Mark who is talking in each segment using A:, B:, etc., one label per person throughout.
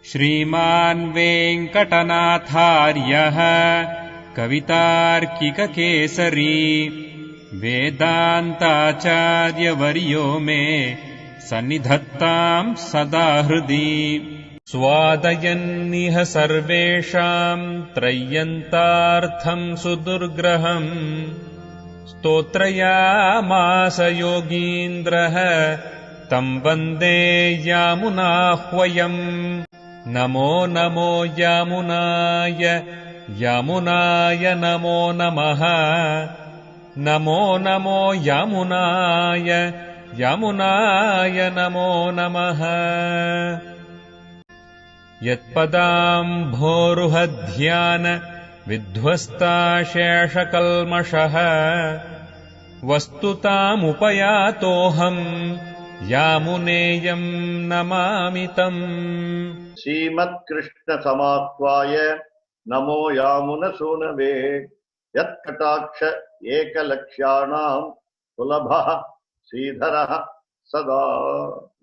A: श्रीमान् वेङ्कटनाथार्यः कवितार्किककेसरी वेदान्ताचार्यवर्यो मे सन्निधत्ताम् सदा हृदि स्वादयन्निह सर्वेषाम् त्रय्यन्तार्थम् सुदुर्ग्रहम् स्तोत्रयामास योगीन्द्रः तम् वन्दे यामुनाह्वयम् नमो नमो यामुनाय यामुनाय नमो नमः नमो नमो यामुनाय यामुनाय नमो नमः यत्पदाम्भोरुहध्यान विध्वस्ताशेषकल्मषः वस्तुतामुपयातोऽहम् यामुनेयम् नमामि तम्
B: श्रीमत्कृष्ण समाह्वाय नमो यामुनसूनवे यत्कटाक्ष एकलक्ष्याणाम् सुलभः श्रीधरः सदा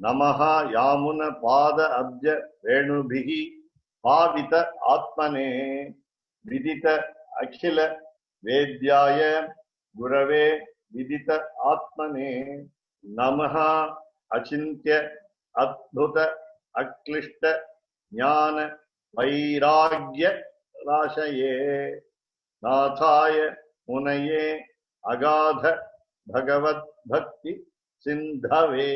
B: नमः यामुन पाद अब्ज रेणुभिः पावित आत्मने विदित अखिल वेद्याय गुरवे विदित आत्मने नमः अचिन्त्य अद्भुत अक्लिष्ट ज्ञान वैराग्य राशये नाथाय मुनये अगाध भगवत भक्ति सिंधवे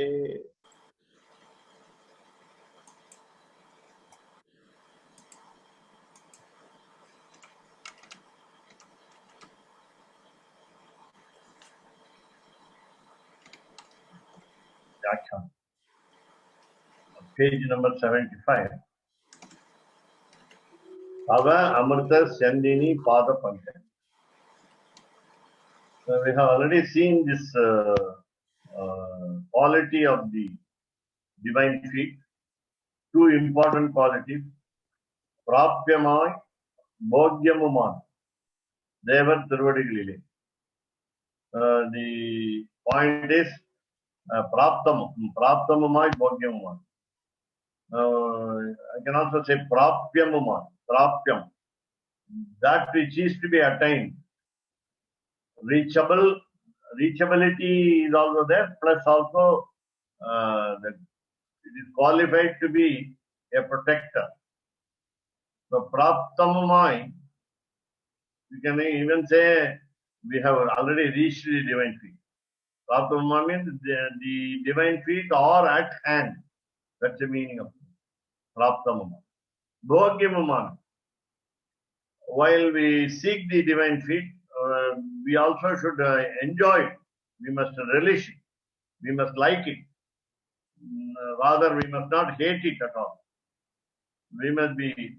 B: Page number 75. Ava Amrita Sandini Pada Pankaj. So we have already seen this quality of the divine feet. Two important qualities. Prapyamai, Bhogyamumai. Devar Thiruvadigalile. The point is Praptamumai, Bhogyamumai. I can also say Prapyamumai. Prapyam. That which is to be attained. Reachability is also there, plus also it is qualified to be a protector. So Praptamumai, you can even say we have already reached the divine feet. Praptamumai means the divine feet are at hand. That's the meaning of Praptamumai. Bhogyamumai. While we seek the divine feet, we also should enjoy it. We must relish it. We must like it. Rather, we must not hate it at all. We must be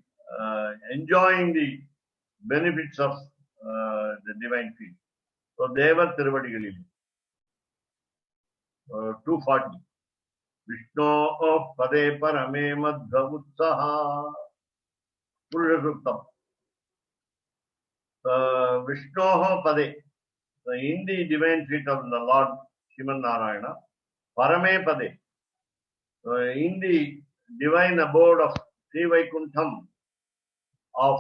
B: enjoying the benefits of the divine feet. So, Deva Thiruvadigalile. 240. Vishno Pade Parame Madhva Utsaha. Purusha Suktam. Vishnoho Pade, in the divine feet of the Lord Sriman Narayana, Parame Pade, in the divine abode of Sri Vaikuntham of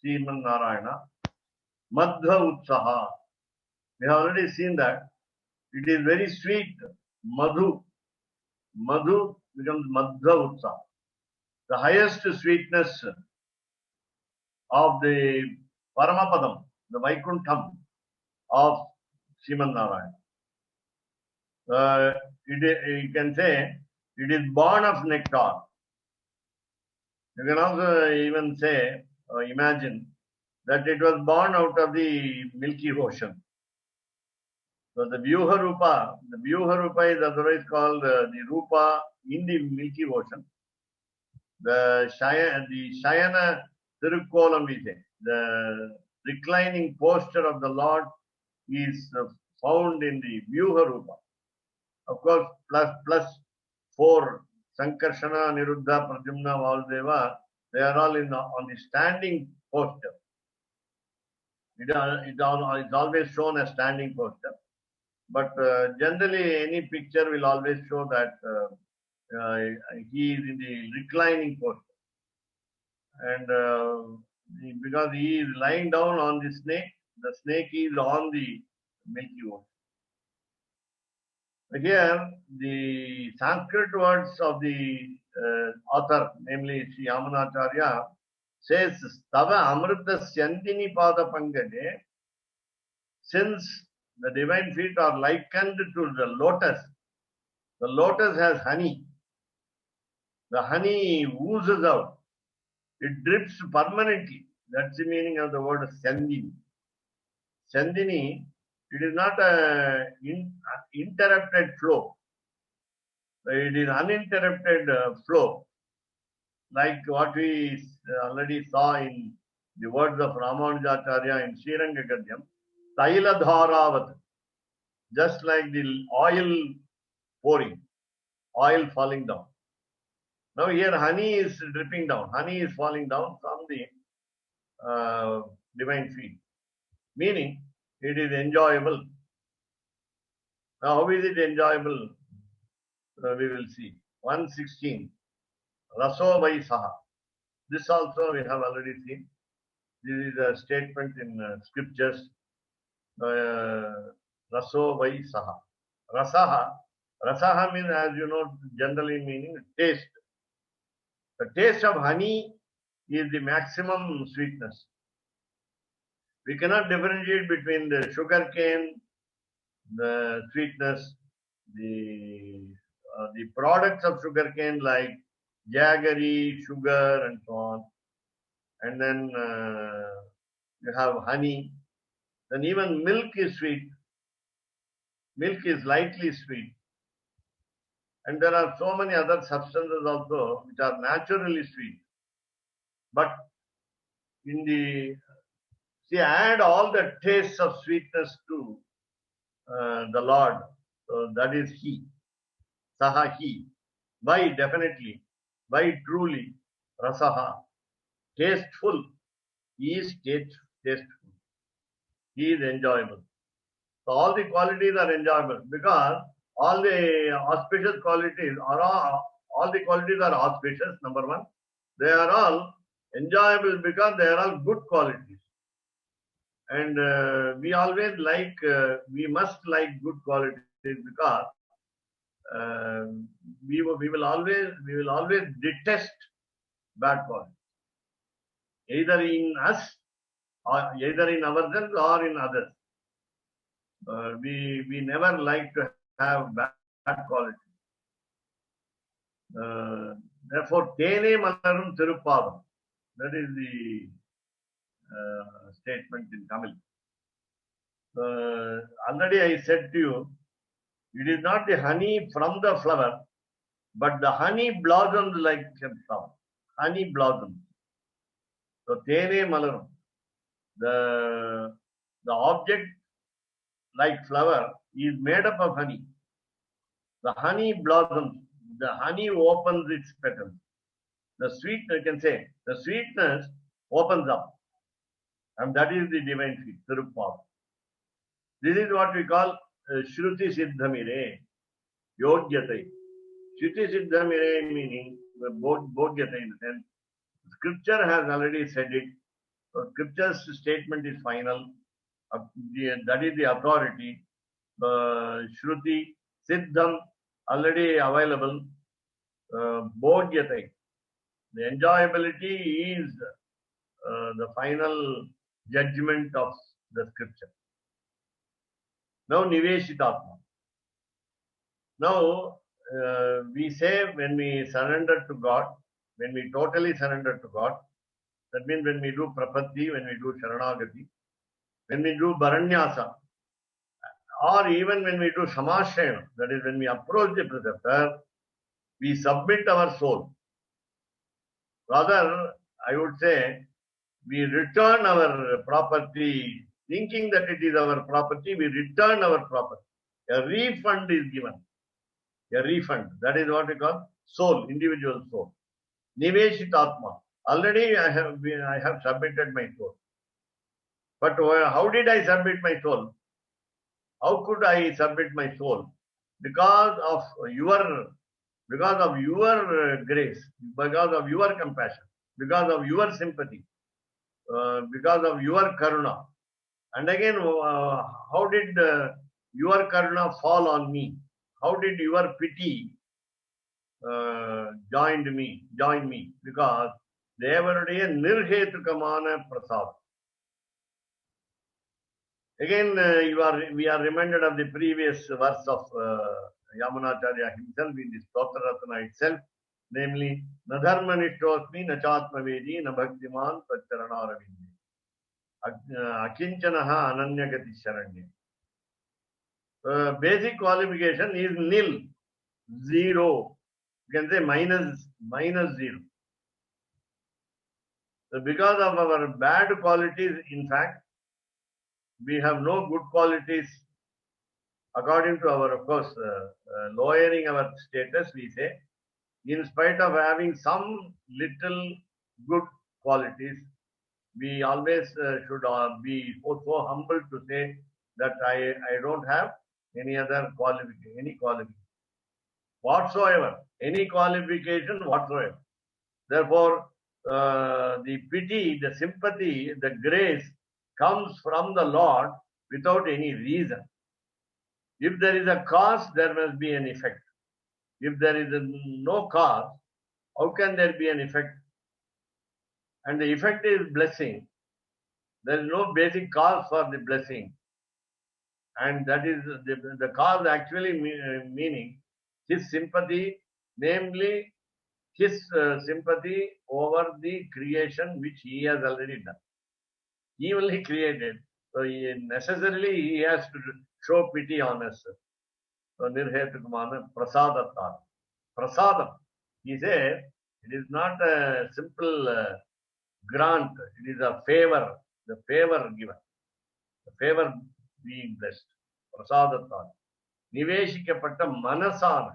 B: Sriman Narayana, Madhva Utsaha. We have already seen that it is very sweet, Madhu. Madhu becomes Madhva Utsaha. The highest sweetness of the Paramapadam, the Vaikuntham of Sriman Narayana. You can say it is born of nectar. You can also even say, imagine that it was born out of the Milky Ocean. So the Vyuha Rupa is otherwise called the Rupa in the Milky Ocean. The Shayana Tirukkolam we say. The reclining posture of the Lord is found in the Vyuha Rupa. Of course, plus 4 Sankarshana, Niruddha, Pradyumna, Vasudeva, they are all on the standing posture. It's always shown as standing posture. But generally, any picture will always show that he is in the reclining posture. and because he is lying down on the snake is on the Milky Way. Here, the Sanskrit words of the author, namely Sri Yamunacharya, says, Stava Amrita Syantini Pada Pangade, since the divine feet are likened to the lotus has honey. The honey oozes out. It drips permanently. That's the meaning of the word Syandini. Syandini, it is not a interrupted flow. It is uninterrupted flow, like what we already saw in the words of Ramanujacharya in Sriranga Gadyam, Taila Dharavat, just like the oil pouring, oil falling down. Now here honey is dripping down, honey is falling down from the divine feet, meaning it is enjoyable. Now how is it enjoyable? We will see. 116. Raso vai saha. This also we have already seen. This is a statement in scriptures. Raso vai saha. Rasaha. Rasaha means, as you know, generally meaning taste. The taste of honey is the maximum sweetness. We cannot differentiate between the sugar cane, the sweetness, the products of sugar cane like jaggery, sugar, and so on. And then you have honey. Then even milk is sweet. Milk is lightly sweet. And there are so many other substances also which are naturally sweet. But in the, add all the tastes of sweetness to the Lord. So that is He. Saha He. Why? Definitely. Why? Truly. Rasaha. Tasteful. He is tasteful. He is enjoyable. So all the qualities are enjoyable because all the auspicious qualities are all the qualities are auspicious, number one. They are all enjoyable because they are all good qualities. And we always like, we must like good qualities because we will always detest bad qualities, either in us, or either in ourselves or in others. We never like to have bad qualities. Therefore, Tene Malarum Tiruppadam. That is the statement in Tamil. Already I said to you, it is not the honey from the flower, but the honey blossoms like a flower. Honey blossoms. So Tene Malarum. The object like flower is made up of honey. The honey blossoms. The honey opens its petals. The sweetness, you can say, the sweetness opens up. And that is the divine feet, Tiruppav. This is what we call Shruti Siddhamire, Yogyatai. Shruti Siddhamire meaning Bodhyatai in the sense. Scripture has already said it. So Scripture's statement is final. That is the authority. Shruti, Siddham, already available. Bodhyatai. The enjoyability is the final judgment of the scripture. Now, Niveshitatma. Now, we say when we surrender to God, when we totally surrender to God, that means when we do Prapatti, when we do Sharanagati, when we do Bharanyasa, or even when we do Samashayana, that is when we approach the preceptor, we submit our soul. Rather, I would say, we return our property, thinking that it is our property, we return our property. A refund is given. A refund. That is what we call soul, individual soul. Niveshitatma. Already I have submitted my soul. But how did I submit my soul? How could I submit my soul? Because of your grace, because of your compassion. because of your sympathy, because of your karuna. And again, how did your karuna fall on me? How did your pity join me? Because தேவனுடைய நிர்ஹேதுகமான பிரசாதம். Again, we are reminded of the previous verse of Yamunacharya himself in this Stotraratana itself, namely, Nadharma nishtosmi nachatmavedi na bhaktiman tatcharanaravindu. Akinchanaha ananyagati sharanya. Basic qualification is nil, zero. You can say minus zero. So because of our bad qualities, in fact, we have no good qualities. According to our, of course, lowering our status, we say, in spite of having some little good qualities, we always should be so humble to say that I don't have any other qualification, whatsoever, any qualification whatsoever. Therefore, the pity, the sympathy, the grace comes from the Lord without any reason. If there is a cause, there must be an effect. If there is no cause, how can there be an effect? And the effect is blessing. There is no basic cause for the blessing. And that is the cause actually meaning his sympathy, namely his sympathy over the creation which he has already done. He only created. So necessarily he has to show pity on us. So nirhetukamana prasadatta. Prasadam. He said it is not a simple grant. It is a favor. The favor given. The favor being blessed. Prasadatta. Niveshikapatta manasana.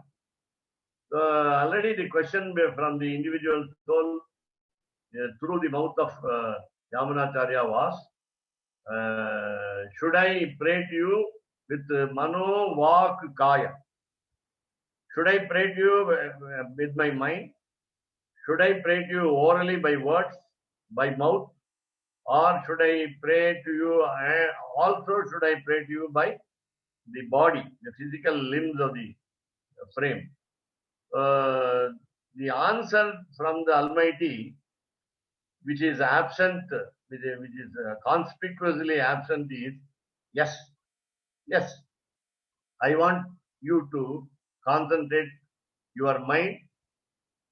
B: So already the question from the individual soul through the mouth of Yamunacharya was, should I pray to you with mano, vak, kaya? Should I pray to you with my mind? Should I pray to you orally by words, by mouth? Or should I pray to you, also should I pray to you by the body, the physical limbs of the frame? The answer from the Almighty, which is absent, which is conspicuously absent, is yes. Yes. I want you to concentrate your mind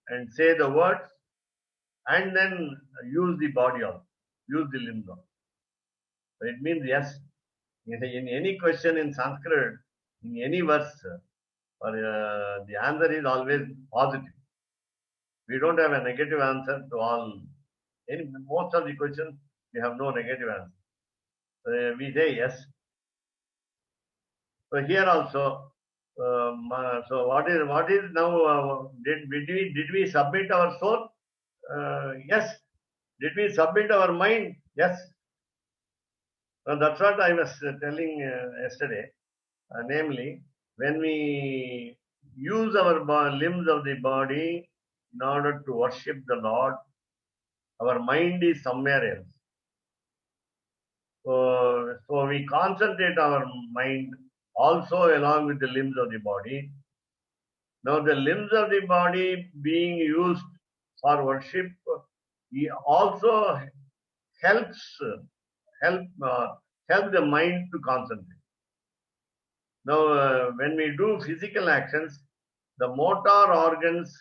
B: and say the words and then use the body also, use the limbs also. So it means yes. In any question in Sanskrit, in any verse, the answer is always positive. We don't have a negative answer to all. Most of the questions, we have no negative answer. We say yes. So here also, so what is now? Did we submit our soul? Yes. Did we submit our mind? Yes. That's what I was telling yesterday. Namely, when we use our limbs of the body in order to worship the Lord, our mind is somewhere else. So we concentrate our mind also along with the limbs of the body. Now the limbs of the body being used for worship, he also helps the mind to concentrate. Now when we do physical actions, the motor organs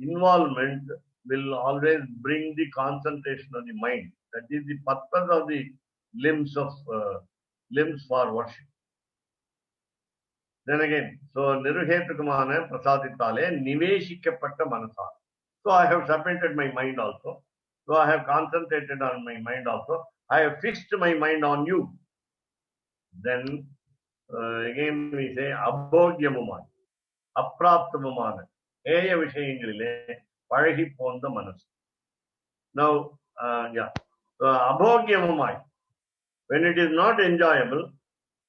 B: involvement will always bring the concentration of the mind. That is the purpose of the limbs for worship. Then again, so nirhetukamana prasaditale niveshikapatta manasa. So I have submitted my mind also. So I have concentrated on my mind also. I have fixed my mind on you. Then again we say abhogyamumana, apraptamumana, eya vishayangalile pazhi ponda manasu. Now, so abhogyamumai, when it is not enjoyable,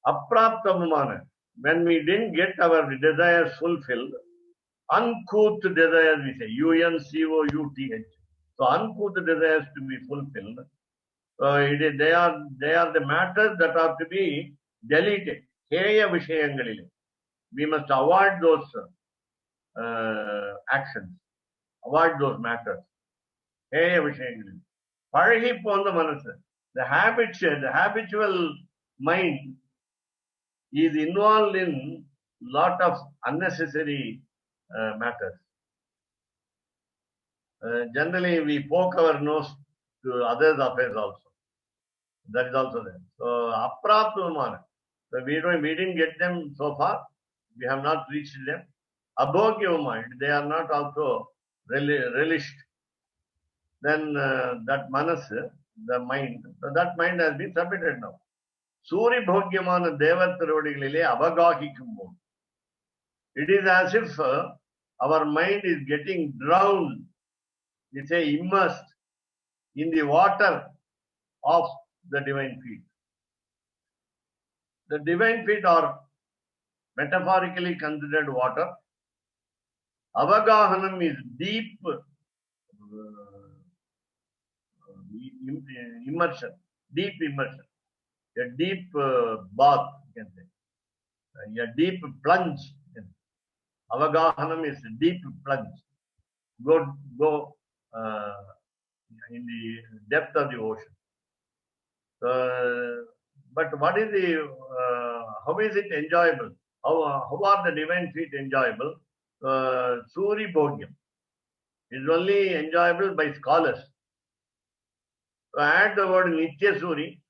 B: apraptamumana, when we didn't get our desires fulfilled, uncouth desires, we say, UNCOUTH. So uncouth desires to be fulfilled. They are the matters that are to be deleted. Heya vishayangalile. We must avoid those actions, avoid those matters. Heya vishayangalile. Pazhi ponda manasu. The habitual mind is involved in lot of unnecessary matters. Generally, we poke our nose to others' affairs also. That is also there. So, apraptumana. So, we didn't get them so far. We have not reached them. Abhogyavama. They are not also relished. Then that manas, the mind, so that mind has been submitted now. Suri bhogyamana devar tiruvadigalile abhagahikummo. It is as if our mind is getting drowned, we say immersed in the water of the divine feet. The divine feet are metaphorically considered water. Avagahanam is deep immersion, deep immersion, a deep bath, you can say, a deep plunge. Avagahanam is a deep plunge. Go in the depth of the ocean. But what is how is it enjoyable? How are the divine feet enjoyable? Suri Bhogyam is only enjoyable by scholars. So add the word Nitya Suri.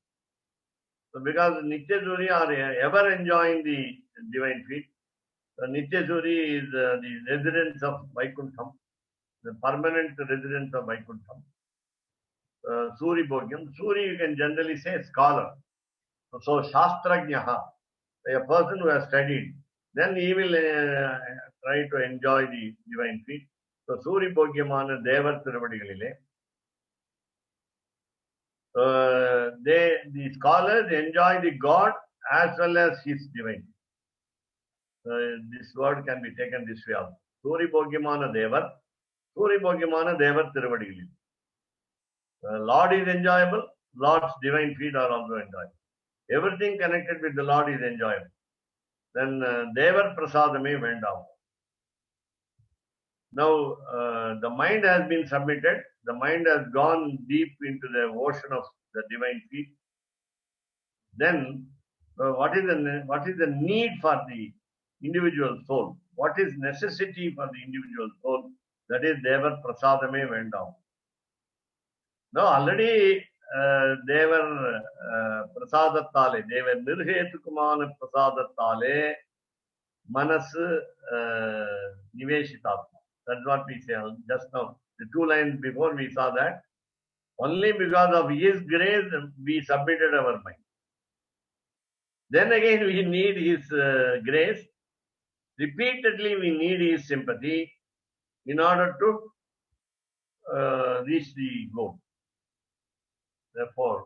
B: So because Nitya Suri are ever enjoying the divine feet. So Nitya Suri is the residents of Vaikuntham, the permanent residents of Vaikuntham. Suri Bhogyam. Suri you can generally say scholar. So Shastrajnaha, a person who has studied, then he will try to enjoy the divine feet. So Suri Bhogyamana Devar Tiruvadigalile. The scholars enjoy the God as well as his divine. This word can be taken this way also. Suri Bhogyamana Devar, Suri Bhogyamana Devar Tiruvadigalile. Lord is enjoyable, Lord's divine feet are also enjoyable. Everything connected with the Lord is enjoyable. Then Devar Prasadame went down. Now the mind has been submitted. The mind has gone deep into the ocean of the divine feet. Then what is the need for the individual soul? What is necessity for the individual soul? That is Devar Prasadame went down. Now already they were Prasadattale, they were Nirhetukumana Prasadattale, Manas Niveshitatma. That's what we say just now. The 2 lines before we saw that. Only because of his grace we submitted our mind. Then again we need his grace. Repeatedly we need his sympathy in order to reach the goal. Therefore,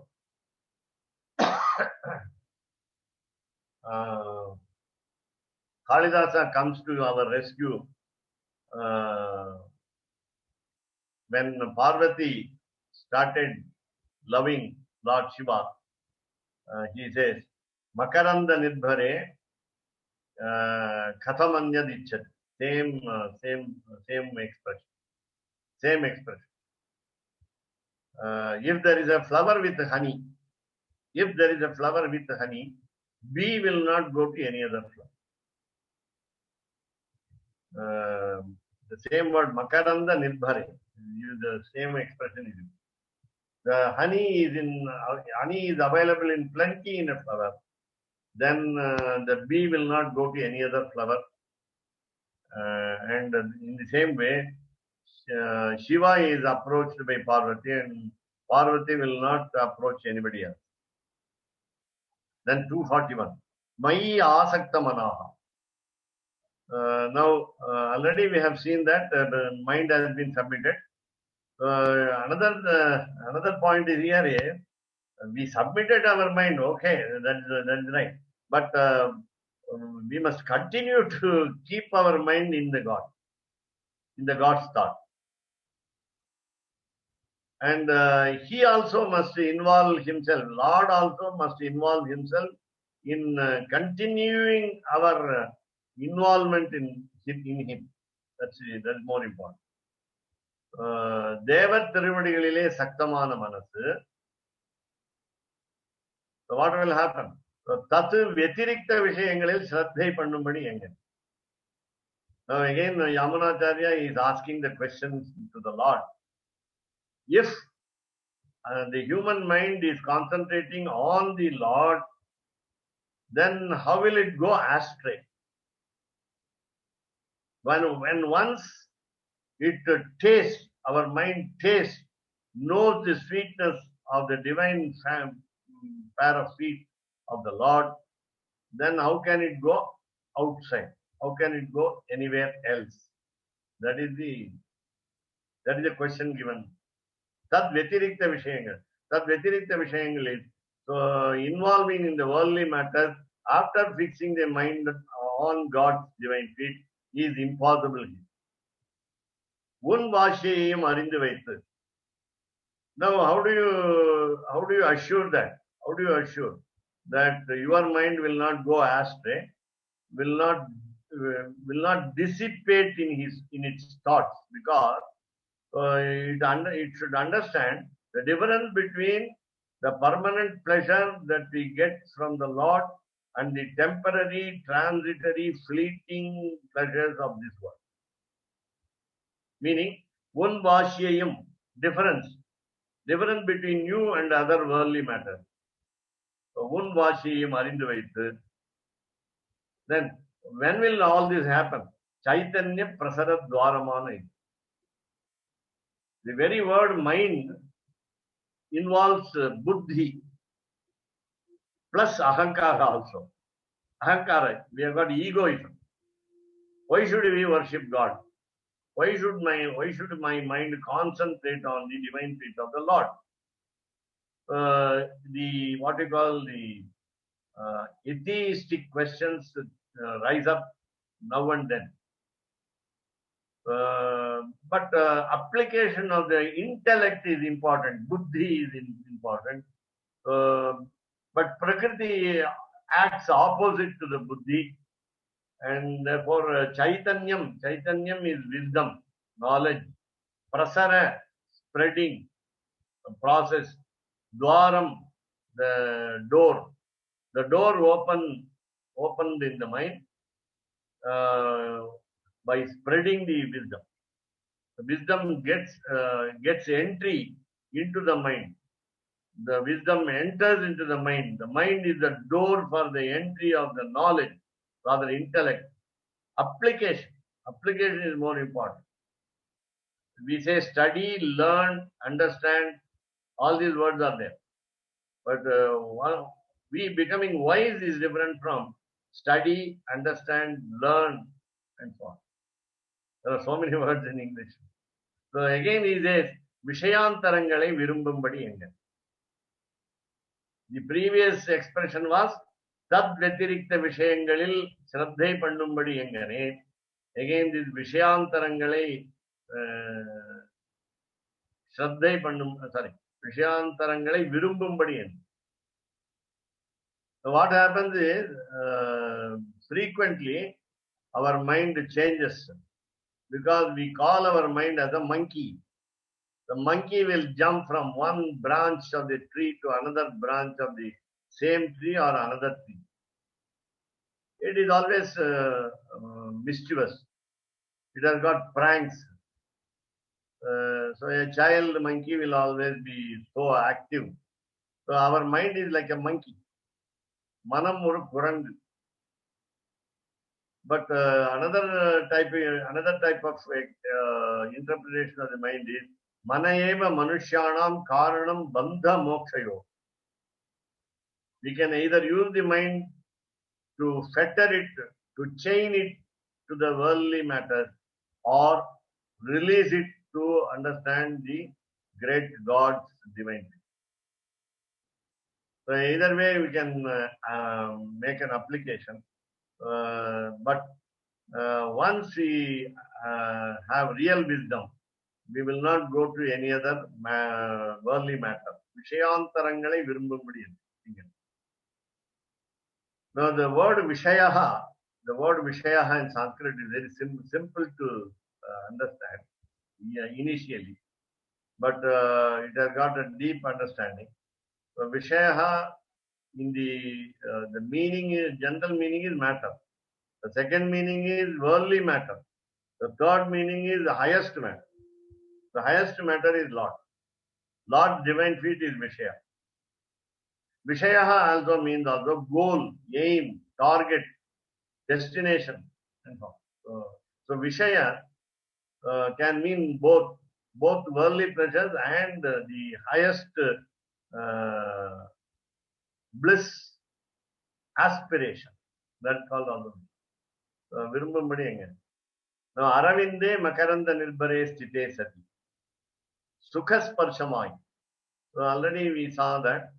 B: Kalidasa comes to our rescue when Parvati started loving Lord Shiva. He says, Makaranda Nidbhare Kathamanyad Ichat. Same expression. Same expression. If there is a flower with honey, bee will not go to any other flower. The same word Makaranda Nidbhare, the same expression is used. The honey is available in plenty in a flower. Then the bee will not go to any other flower. And in the same way, Shiva is approached by Parvati and Parvati will not approach anybody else. Then 241. Mai asakta manaha. Now, already we have seen that the mind has been submitted. Another point is here, we submitted our mind, okay, that's right. But we must continue to keep our mind in the God, in the God's thought. And he also must involve himself. Lord also must involve himself in continuing our involvement in him. That's more important. தேவர் திருவடிகளிலே சக்தமான மனசு. So what will happen? தத்து வெத்திரிக்த விஷயங்களில் ஸ்ரத்தை பண்ணும்படி எங்க? Now again, Yamunacharya is asking the questions to the Lord. If the human mind is concentrating on the Lord, then how will it go astray? When once it tastes, our mind tastes, knows the sweetness of the divine pair of feet of the Lord, then how can it go outside? How can it go anywhere else? That is the question given. Tad Vyatirikta Vishayangal. Tad Vyatirikta Vishayangal is involving in the worldly matters after fixing the mind on God's divine feet is impossible. Un Vashayam Arindu Vaitu. Now, how do you assure that? How do you assure that your mind will not go astray, will not dissipate in its thoughts? Because it should understand the difference between the permanent pleasure that we get from the Lord and the temporary, transitory, fleeting pleasures of this world. Meaning, un vashyayam, difference between you and other worldly matters. So, un vashyayam arindu vaitu. Then, when will all this happen? Chaitanya prasara dwaramana. The very word mind involves buddhi plus ahankara also. Ahankara, we have got egoism. Why should we worship God? Why should my mind concentrate on the divine feet of the Lord? The atheistic questions rise up now and then. But application of the intellect is important. Buddhi is important. But Prakriti acts opposite to the Buddhi. And therefore, Chaitanyam is wisdom, knowledge. Prasara, spreading, process. Dwaram, the door. The door opened in the mind by spreading the wisdom. The wisdom gets entry into the mind. The wisdom enters into the mind. The mind is the door for the entry of the knowledge, rather intellect. Application is more important. We say study, learn, understand. All these words are there. But we becoming wise is different from study, understand, learn, and so on. There are so many words in English. So again he says, Vishayantarangalai virumbumbadi enga. The previous expression was, Tad Vyatirikta Vishayangalil Shraddhai Pannumbadi engane. Again this Vishayantarangalai Vishayantarangalai virumbumbadi enga. So what happens is, frequently our mind changes because we call our mind as a monkey. The monkey will jump from one branch of the tree to another branch of the same tree or another tree. It is always mischievous. It has got pranks. So a child monkey will always be so active. So our mind is like a monkey. Manam oru kurangu. But another type of interpretation of the mind is Manayeva Manushyanam Karanam Bandha Mokshayo. We can either use the mind to fetter it, to chain it to the worldly matters, or release it to understand the great God's divinity. So either way we can make an application. But once we have real wisdom, we will not go to any other worldly matter. Vishayantarangalai virumbumbadi. Now the word Vishayaha in Sanskrit is very simple to understand initially, but it has got a deep understanding. So Vishayaha in the meaning is, general meaning is matter. The second meaning is worldly matter. The third meaning is the highest matter. The highest matter is Lord. Lord's divine feet is Vishaya. Vishayaha also means also goal, aim, target, destination, and so on. So Vishaya can mean both worldly pleasures and the highest bliss, aspiration. That's called also. Virumbumbadi enga. Now Aravinde Makaranda Nilbare Sthite Sati. Sukha Sparshamai. So already we saw that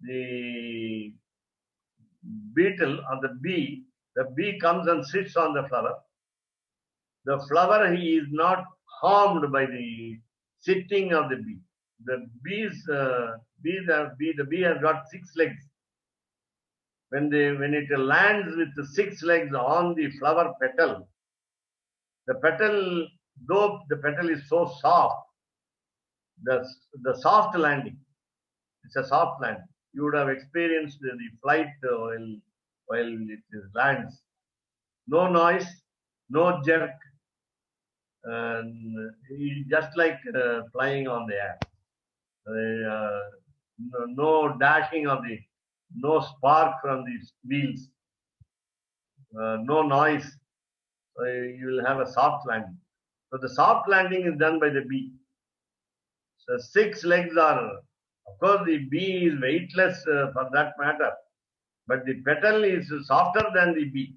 B: the beetle or the bee comes and sits on the flower. The flower, he is not harmed by the sitting of the bee. The bee has got 6 legs. When it lands with the 6 legs on the flower petal, the petal, though the petal is so soft, the soft landing, it's a soft landing. You would have experienced the flight while it lands. No noise, no jerk, and just like flying on the air. No dashing of no spark from the wheels, no noise. You will have a soft landing. So the soft landing is done by the bee. So 6 legs are, of course, the bee is weightless for that matter, but the petal is softer than the bee,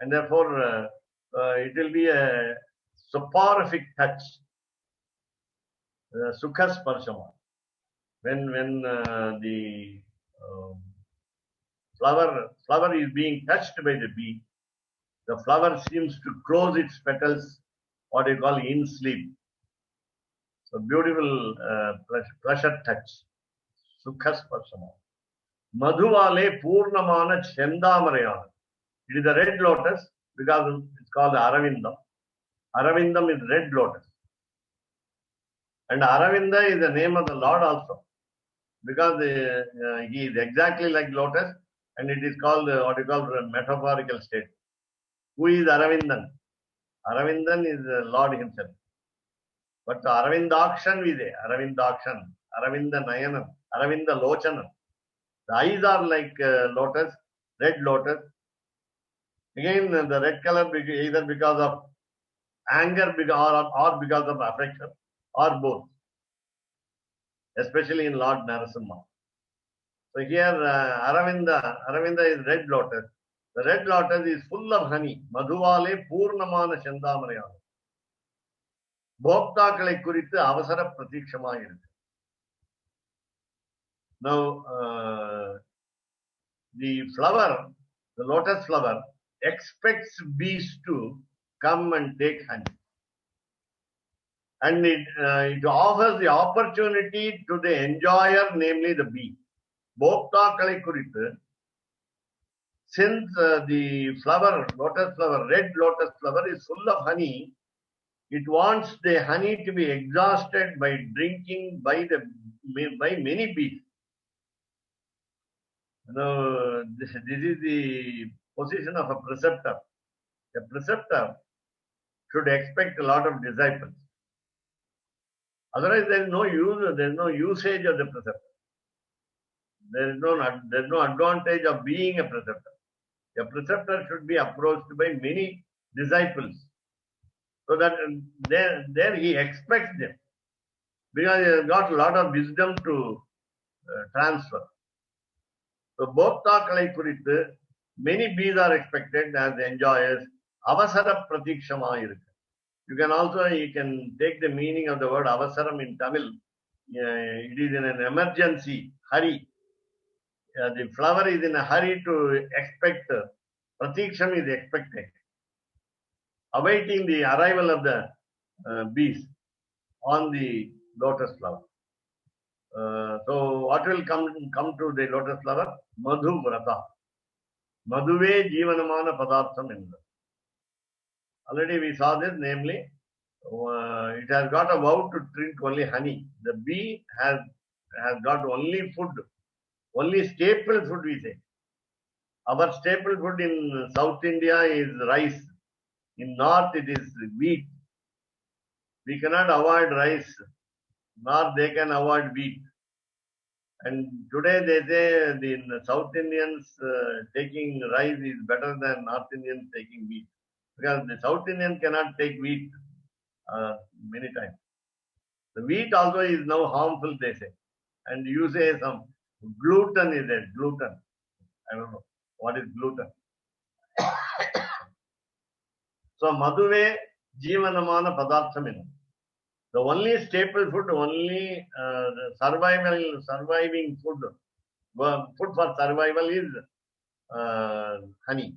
B: and therefore it will be a soporific touch, sukha sparshama. When the flower is being touched by the bee, the flower seems to close its petals, what you call in sleep. So beautiful pleasure touch. Sukha Sparshama. Madhuvale Purnamana Chendamarayana. It is the red lotus because it's called Aravindam. Aravindam is red lotus. And Aravinda is the name of the Lord also. Because he is exactly like lotus, and it is called what you call metaphorical state. Who is Aravindan? Aravindan is the Lord himself. But Aravindakshan we say, Aravindakshan, Aravinda Nayanam, Aravinda Lochanam. The eyes are like lotus, red lotus. Again, the red color either because of anger or because of affection, or both. Especially in Lord Narasimha. So here Aravinda is red lotus. The red lotus is full of honey. Madhuvale Purnamana Chandamarayana. Bhoktakalai Kuritu Avasara Pratikshama irukku. Now the flower, the lotus flower, expects bees to come and take honey. And it offers the opportunity to the enjoyer, namely the bee. Bhoktakalai Kuritu, since the flower, lotus flower, red lotus flower is full of honey, it wants the honey to be exhausted by drinking by many bees. Now, this is the position of a preceptor. A preceptor should expect a lot of disciples. Otherwise, there is no use. There is no usage of the preceptor. There is no advantage of being a preceptor. A preceptor should be approached by many disciples, so that there he expects them, because he has got a lot of wisdom to transfer. So Bhoktakalai Kuritu, many bees are expected as enjoyers. Avasara Pratikshama irukku. You can take the meaning of the word avasaram in Tamil. It is in an emergency, hurry. The flower is in a hurry to expect. Pratiksham is expected, awaiting the arrival of the bees. on the lotus flower. So what will come to the lotus flower? Madhu Vrata. Madhuve Jivanamana Padartham Indra. Already we saw this, namely, it has got a vow to drink only honey. The bee has got only food, only staple food, we say. Our staple food in South India is rice. In North it is wheat. We cannot avoid rice, nor they can avoid wheat. And today they say the South Indians taking rice is better than North Indians taking wheat. Because the South Indian cannot take wheat many times. The wheat also is now harmful, they say. And you say some gluten is there, gluten. I don't know what is gluten. So Madhuve Jivanamana Padarthamina. The only staple food, only surviving food, food for survival is honey.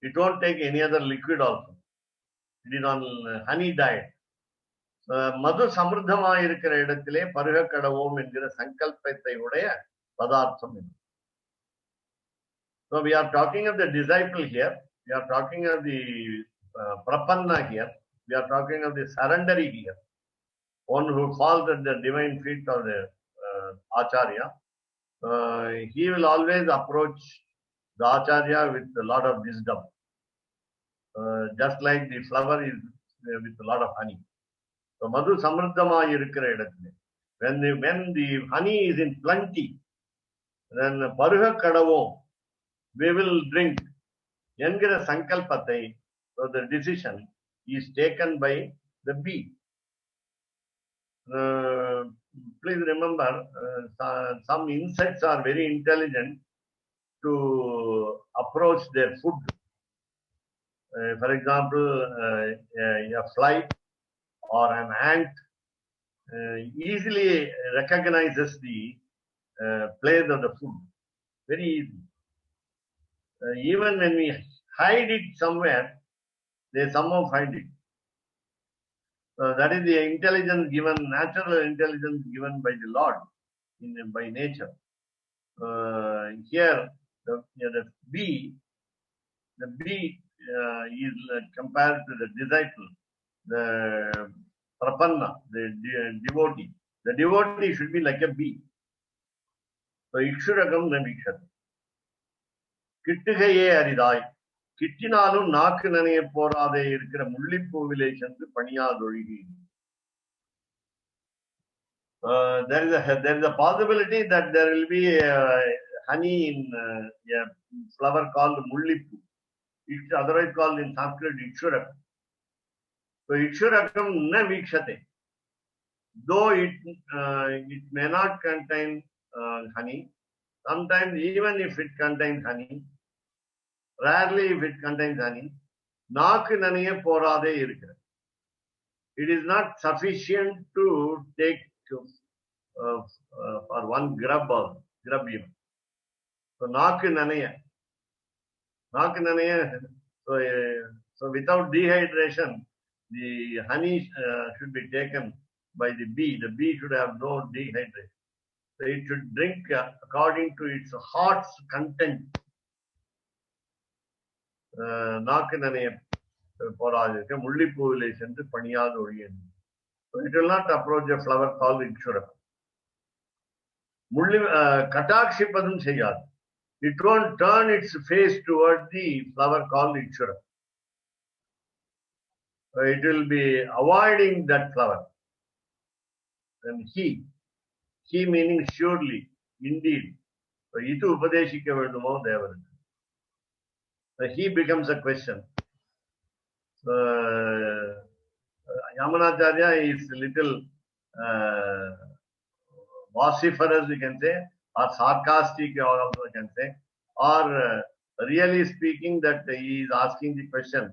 B: You don't take any other liquid also. It is on honey diet. மது சமிருத்தமாக இருக்கிற இடத்திலே பருக கடவோம் என்கிற சங்கல்பத்தை உடைய பதார்த்தம் இது. So we are talking of the disciple here. We are talking of the prapanna here. We are talking of the surrendery here. One who falls at the divine feet of the acharya. He will always approach the acharya with a lot of wisdom. Just like the flower is with a lot of honey. So Madhu Samriddhamai irukira idathile. When the honey is in plenty, then Paruha Kadavom, we will drink. Engira Sankalpathai, so the decision is taken by the bee. Please remember, some insects are very intelligent to approach their food. For example, a fly or an ant easily recognizes the place of the food. Very easy. Even when we hide it somewhere, they somehow find it. That is the intelligence given, natural intelligence given by the Lord, by nature. Here, the bee is compared to the disciple, the prapanna, the devotee. The devotee should be like a bee. So Ikshuragam Navikshat. கிட்டுகையே அரிதாய் கிட்டினாலும் நாக்கு நனைய போராதே இருக்கிற முள்ளிப்பூவிலே சென்று பணியாதொழுகி. There is a possibility that there will be honey in a flower called mullipu. It's otherwise called in Sanskrit Ikshurakam. So Ikshurakam na vikshate. Though it may not contain honey, sometimes even if it contains honey, rarely if it contains honey, நாக்கு நனைய போராதே இருக்கிற. It is not sufficient to take for one grub even. So நாக்கு நனைய. So without dehydration, the honey should be taken by the bee. The bee should have no dehydration. So it should drink according to its heart's content. நாக்கு நனைய போராதிருக்க முள்ளிப்பூவிலே சென்று பணியாத ஒழியன். So it will not approach a flower called Ikshuraka. கட்டாட்சிப்பதும் செய்யாது. It won't turn its face toward the flower called Ikshuraka. So it will be avoiding that flower. And he meaning surely, indeed. So itu upadeshika vedumo devaru. So he becomes a question. So Yamunacharya is little vociferous, we can say, or sarcastic, or also we can say, or really speaking that he is asking the question,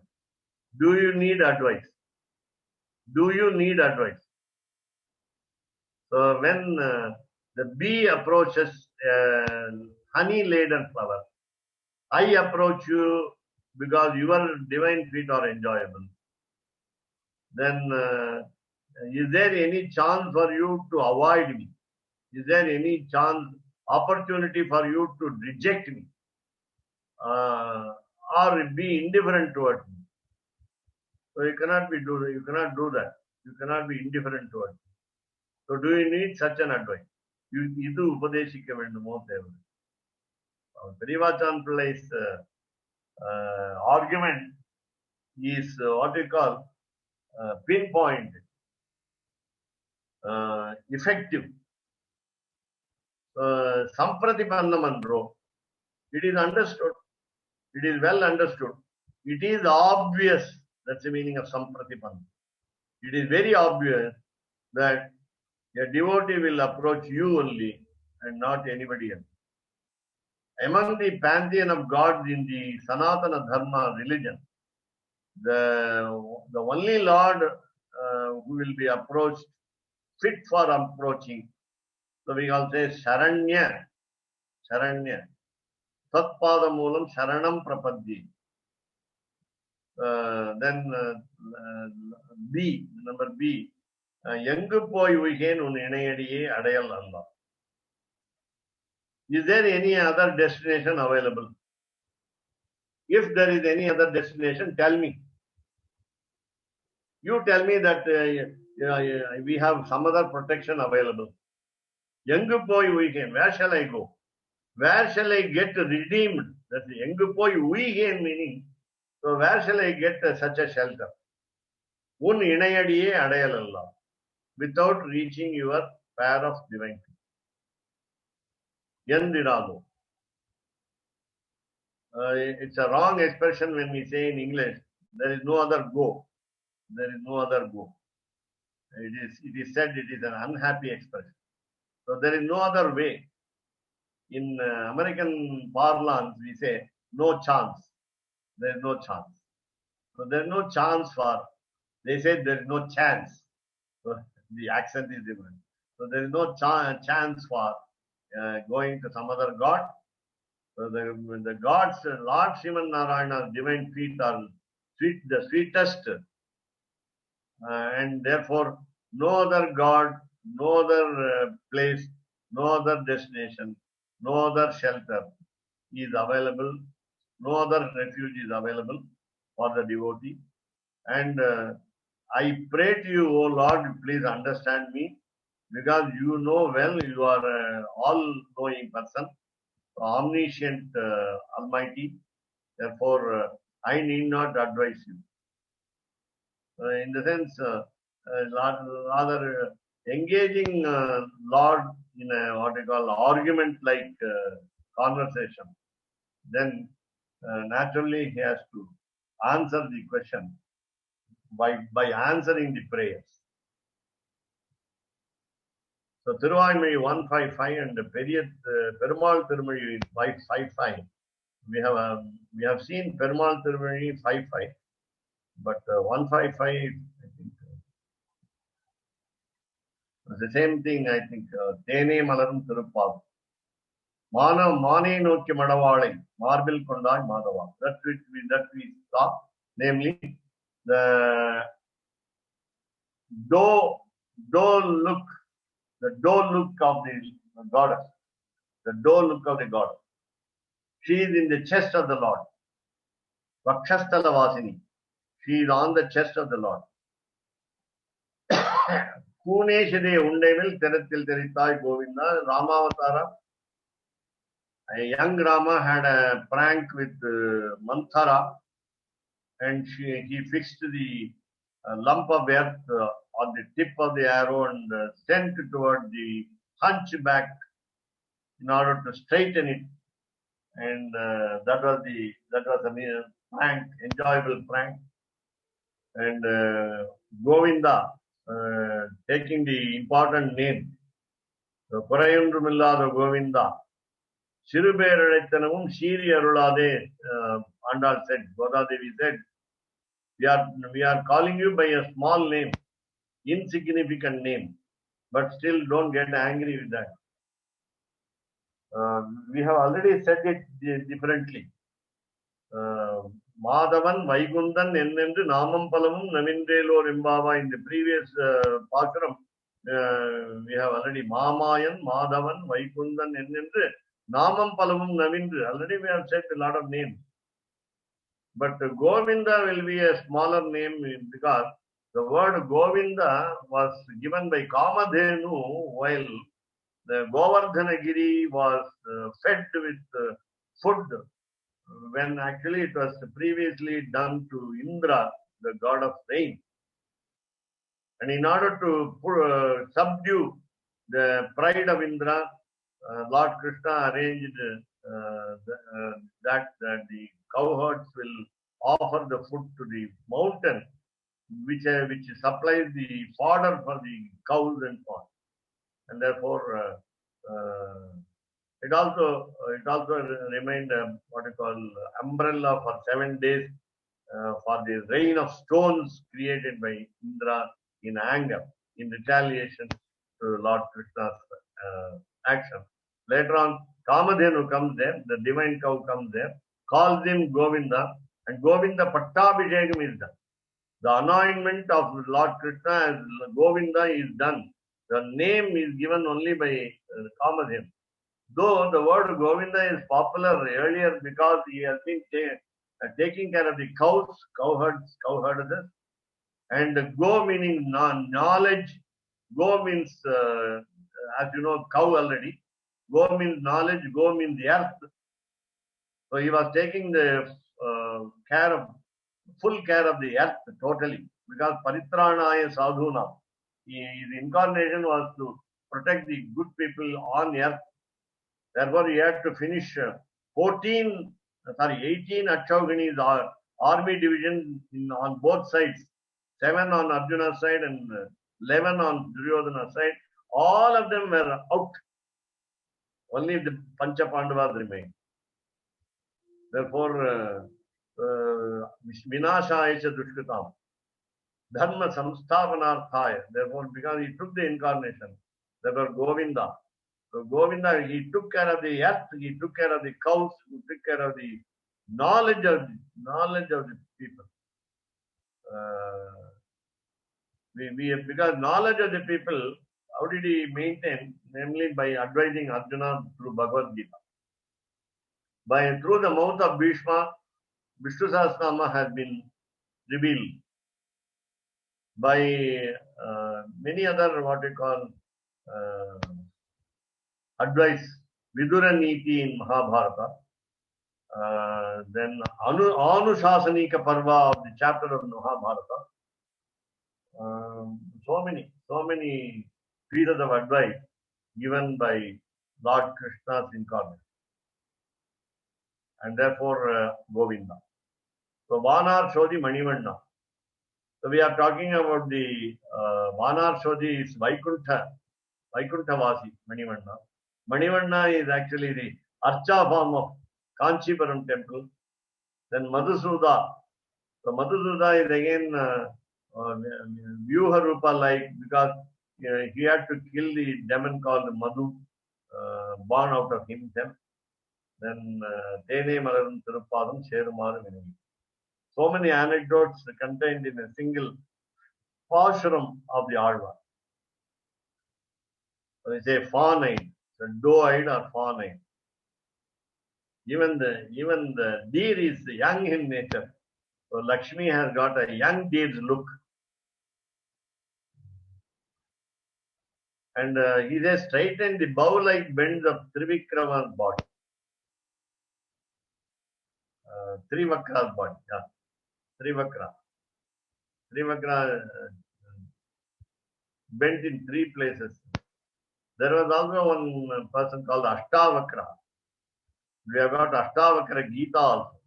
B: do you need advice? Do you need advice? So when the bee approaches a honey-laden flower, I approach you because your divine feet are enjoyable. Then Is there any chance for you to avoid me? Is there any chance, opportunity for you to reject me? Or be indifferent towards me? So you cannot do that. You cannot be indifferent towards me. So do you need such an advice? இது உபதேசிக்க வேண்டுமோ தேவை. Periyavachan Pillai's argument is what we call pinpoint, effective. Sampratipannam andro. It is understood. It is well understood. It is obvious. That's the meaning of sampratipannam. It is very obvious that a devotee will approach you only and not anybody else. Among the pantheon of gods in the Sanatana Dharma religion, the only Lord who will be approached, fit for approaching, so we all say Sharanya, Sharanya, Tatpada Moolam Sharanam Prapaddi. Then B, number B, எங்கு போய் உய்கேன் உன் இணையடியே அடையல் அல்லா. Is there any other destination available? If there is any other destination, tell me. You tell me that we have some other protection available. எங்கு போய் உய்கேன், where shall I go? Where shall I get redeemed? That's எங்கு போய் உய்கேன் meaning. So where shall I get such a shelter? உன் இணையடியே அடையல் அல்லா. Without reaching your pair of divine feet. Yendirado. It's a wrong expression when we say in English, there is no other go. There is no other go. It is said it is an unhappy expression. So there is no other way. In American parlance, we say no chance. There is no chance. So there is no chance for, they say there is no chance. So the accent is different. So there is no chance for going to some other god. So the gods, Lord Sriman Narayana's divine feet are the sweetest, and therefore no other god, no other place, no other destination, no other shelter is available, no other refuge is available for the devotee. And I pray to you, O Lord, please understand me, because you know well, you are all-knowing person, omniscient, almighty. Therefore, I need not advise you. In the sense, rather engaging Lord in a what we call argument-like conversation, then naturally he has to answer the question by answering the prayers. So Thiruvaimozhi 155 and Perumal Tirumozhi 555. We have seen Perumal Tirumozhi 55, but 155 I think it's the same thing. I think Thene Malarum Tirupal. Mane Nokki Madavale, Marbil Kondai Madava. That we saw, namely the door look of the goddess. The door look of the goddess. She is in the chest of the Lord. Vakshasthala Vasini. She is on the chest of the Lord. Kuneshide Undevil Teratil Teritai Govinda, Ramavatara. A young Rama had a prank with Manthara, and he fixed the lump of earth on the tip of the arrow and sent toward the hunchback in order to straighten it. And that was a prank, enjoyable prank. And Govinda, taking the important name, Kurayundrumillada Govinda, Siruberaithanavum Siri Arulade, Andal said, Godadevi said, we are calling you by a small name, insignificant name, but still don't get angry with that. We have already said it differently. Madhavan Vaikundan Ennendu Namam Palamum Navindrelo Rimbava. In the previous Pasuram, we have already Mamayan, Madhavan, Vaikundan Ennendu Namam Palamum Navindru. Already we have said a lot of names. But Govinda will be a smaller name because the word Govinda was given by Kamadhenu while the Govardhanagiri was fed with food, when actually it was previously done to Indra, the god of rain. And in order to subdue the pride of Indra, Lord Krishna arranged that the cowherds will offer the food to the mountain, which supplies the fodder for the cows and so on. And therefore, it also remained what you call umbrella for 7 days for the rain of stones created by Indra in anger, in retaliation to Lord Krishna's action. Later on, Kamadhenu comes there, the divine cow comes there, calls him Govinda, and Govinda Pattabhishekam is done. The anointment of Lord Krishna as Govinda is done. The name is given only by Kamadhenu. Though the word Govinda is popular earlier because he has been taking care of the cows, cowherders, and go meaning knowledge. Go means, as you know, cow already. Go means knowledge, go means the earth. So he was taking the full care of the earth totally, because Paritranaya Sadhuna, his incarnation was to protect the good people on earth. Therefore, he had to finish 18 Akshaugani's army division on both sides, 7 on Arjuna's side and 11 on Duryodhana's side. All of them were out. Only the Pancha Pandavas remained. Therefore, Vinashaya Dushkritam, Dharma Samsthapanarthaya. Therefore, because he took the incarnation, therefore Govinda. So Govinda, he took care of the earth, he took care of the cows, he took care of the knowledge of the people. Because knowledge of the people, how did he maintain? Namely by advising Arjuna through Bhagavad Gita. Through the mouth of Bhishma, Vishnu Sahasranama has been revealed. By many other what we call advice, Vidura Niti in Mahabharata, then Anushasanika Parva of the chapter of Mahabharata. So many pieces of advice given by Lord Krishna's incarnation. And therefore Govinda. So Vanar Shodhi Manivanna. So we are talking about the Vanar Shodhi is Vaikuntha Vasi Manivanna. Manivanna is actually the Archa form of Kanchipuram temple. Then Madhusuda. So Madhusuda is again Vyuha Rupa like, because he had to kill the demon called Madhu, born out of himself. Then Tene Malarum Thirupadam Sherumaru Vinami. So many anecdotes contained in a single Pashuram of the Alva. So they say fawn-eyed, so doe-eyed or fawn-eyed. Even the deer is young in nature. So Lakshmi has got a young deer's look. And he says straighten the bow-like bends of Trivikrama's body. Trivakra's body, yeah. Trivakra bent in 3 places. There was also one person called Ashtavakra. We have got Ashtavakra Gita also.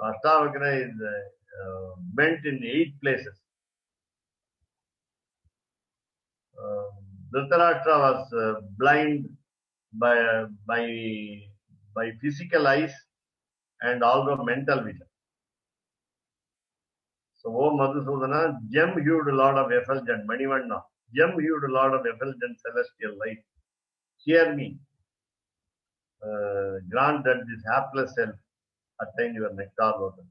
B: Ashtavakra is bent in 8 places. Dhritarashtra was blind by physical eyes and also mental vision. So, O Madhusudana, gem-hued Lord of effulgent, Manivanna, gem-hued Lord of effulgent celestial light, hear me. Grant that this hapless self, attain your nectar lotus.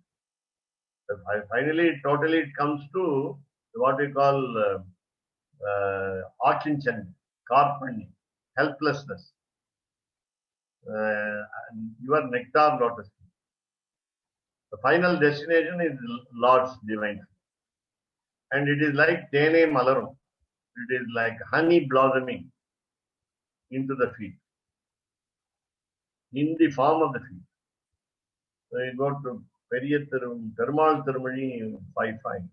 B: So finally, totally it comes to what we call akinchan, karpanya, helplessness. And your nectar lotus. The final destination is Lord's divine. And it is like Tene Malarum. It is like honey blossoming into the feet, in the form of the feet. So you go to Perumal Tirumazhi 5.5.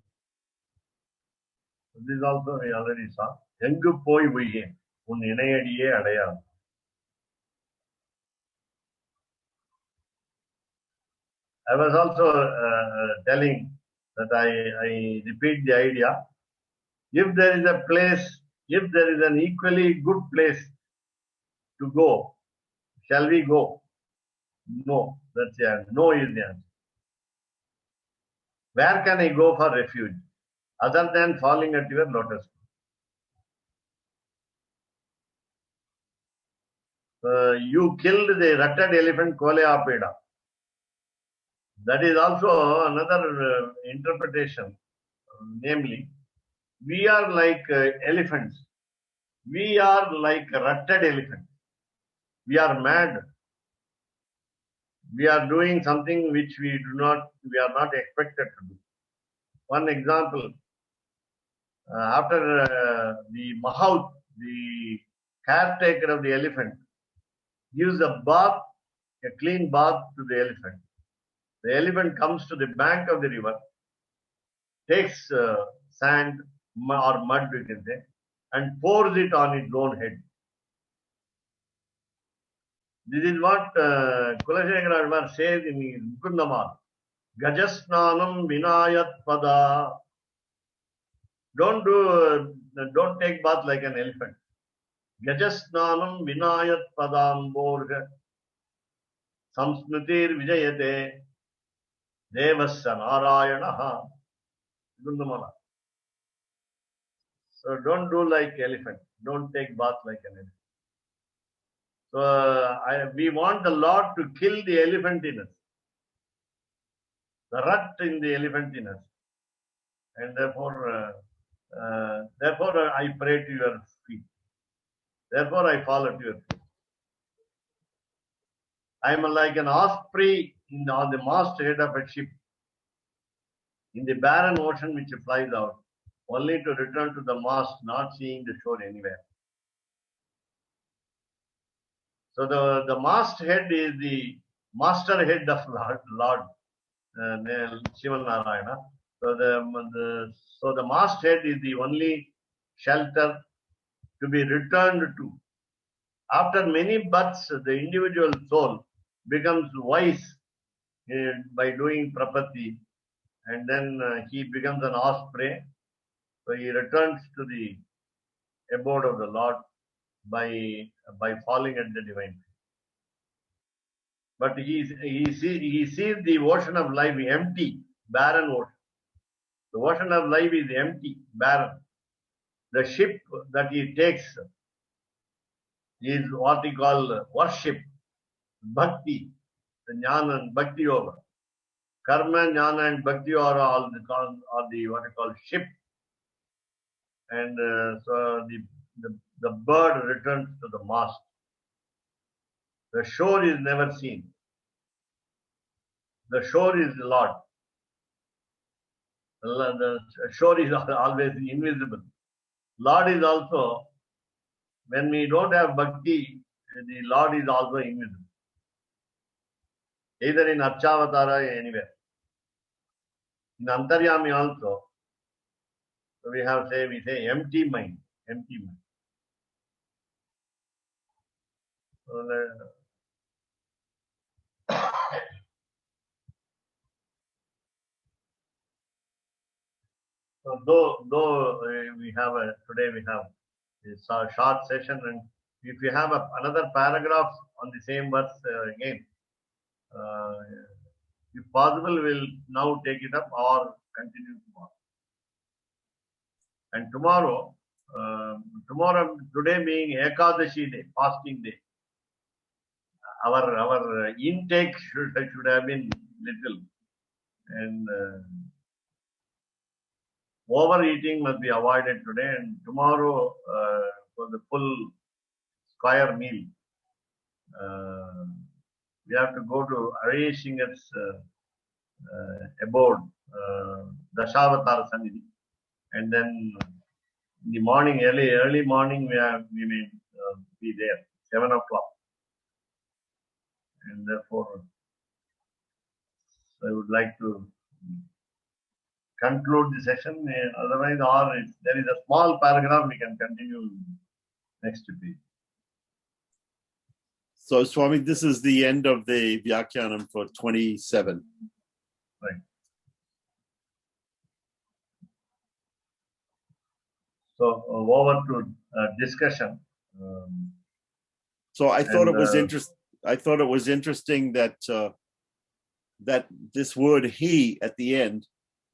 B: This also we already saw. Engu poi vuye, un inayadiye adaya. I was also telling that I repeat the idea. If there is a place, if there is an equally good place to go, shall we go? No, that's the answer. No is the answer. Where can I go for refuge other than falling at your lotus? You killed the rutted elephant Kole Apeda. That is also another interpretation. Namely, we are like elephants. We are like rutted elephants. We are mad. We are doing something which we are not expected to do. One example, after the Mahout, the caretaker of the elephant, gives a bath, a clean bath to the elephant. The elephant comes to the bank of the river, takes sand or mud, you can say, and pours it on its own head. This is what Kulashekara Advar says in his Mukundamal. Gajasnanam vinayat pada. Don't take bath like an elephant. Gajasnanam vinayat padamborga. Samsmritir vijayate. Devasya narayanaha. Mukundamala. So don't do like elephant. Don't take bath like an elephant. So we want the Lord to kill the elephant in us, the rut in the elephant in us, and therefore I pray to your feet. Therefore I fall at your feet. I am like an osprey on the masthead of a ship in the barren ocean which flies out, only to return to the mast, not seeing the shore anywhere. So the masthead is the master head of Lord Shivan Narayana. So the masthead is the only shelter to be returned to. After many births, the individual soul becomes wise by doing prapatti, and then he becomes an osprey. So he returns to the abode of the Lord by falling at the divine. But he sees the ocean of life empty, barren ocean. The ocean of life is empty, barren. The ship that he takes is what we call worship, bhakti, the jnana and bhakti yoga. Karma, jnana and bhakti yoga are the what we call ship. And so the bird returns to the mast. The shore is never seen. The shore is the Lord. The shore is always invisible. Lord is also, when we don't have bhakti, the Lord is also invisible. Either in Archavatara or anywhere. In Antaryami also, so we say empty mind. Empty mind. So though we have today we have a short session, and if you have another paragraph on the same verse again, if possible, we'll now take it up or continue tomorrow. And today being Ekadashi day, fasting day, our intake should have been little. And overeating must be avoided today, and tomorrow for the full square meal. We have to go to Ariya Singer's abode, Dashavatar Sannidhi, and then in the morning, early morning, we may be there, 7 o'clock. And therefore, I would like to conclude the session. Otherwise, there is a small paragraph, we can continue next page.
C: So, Swami, this is the end of the Vyakyanam for 27.
B: Right. So, over to discussion.
C: So I thought it was interesting that that this word "he" at the end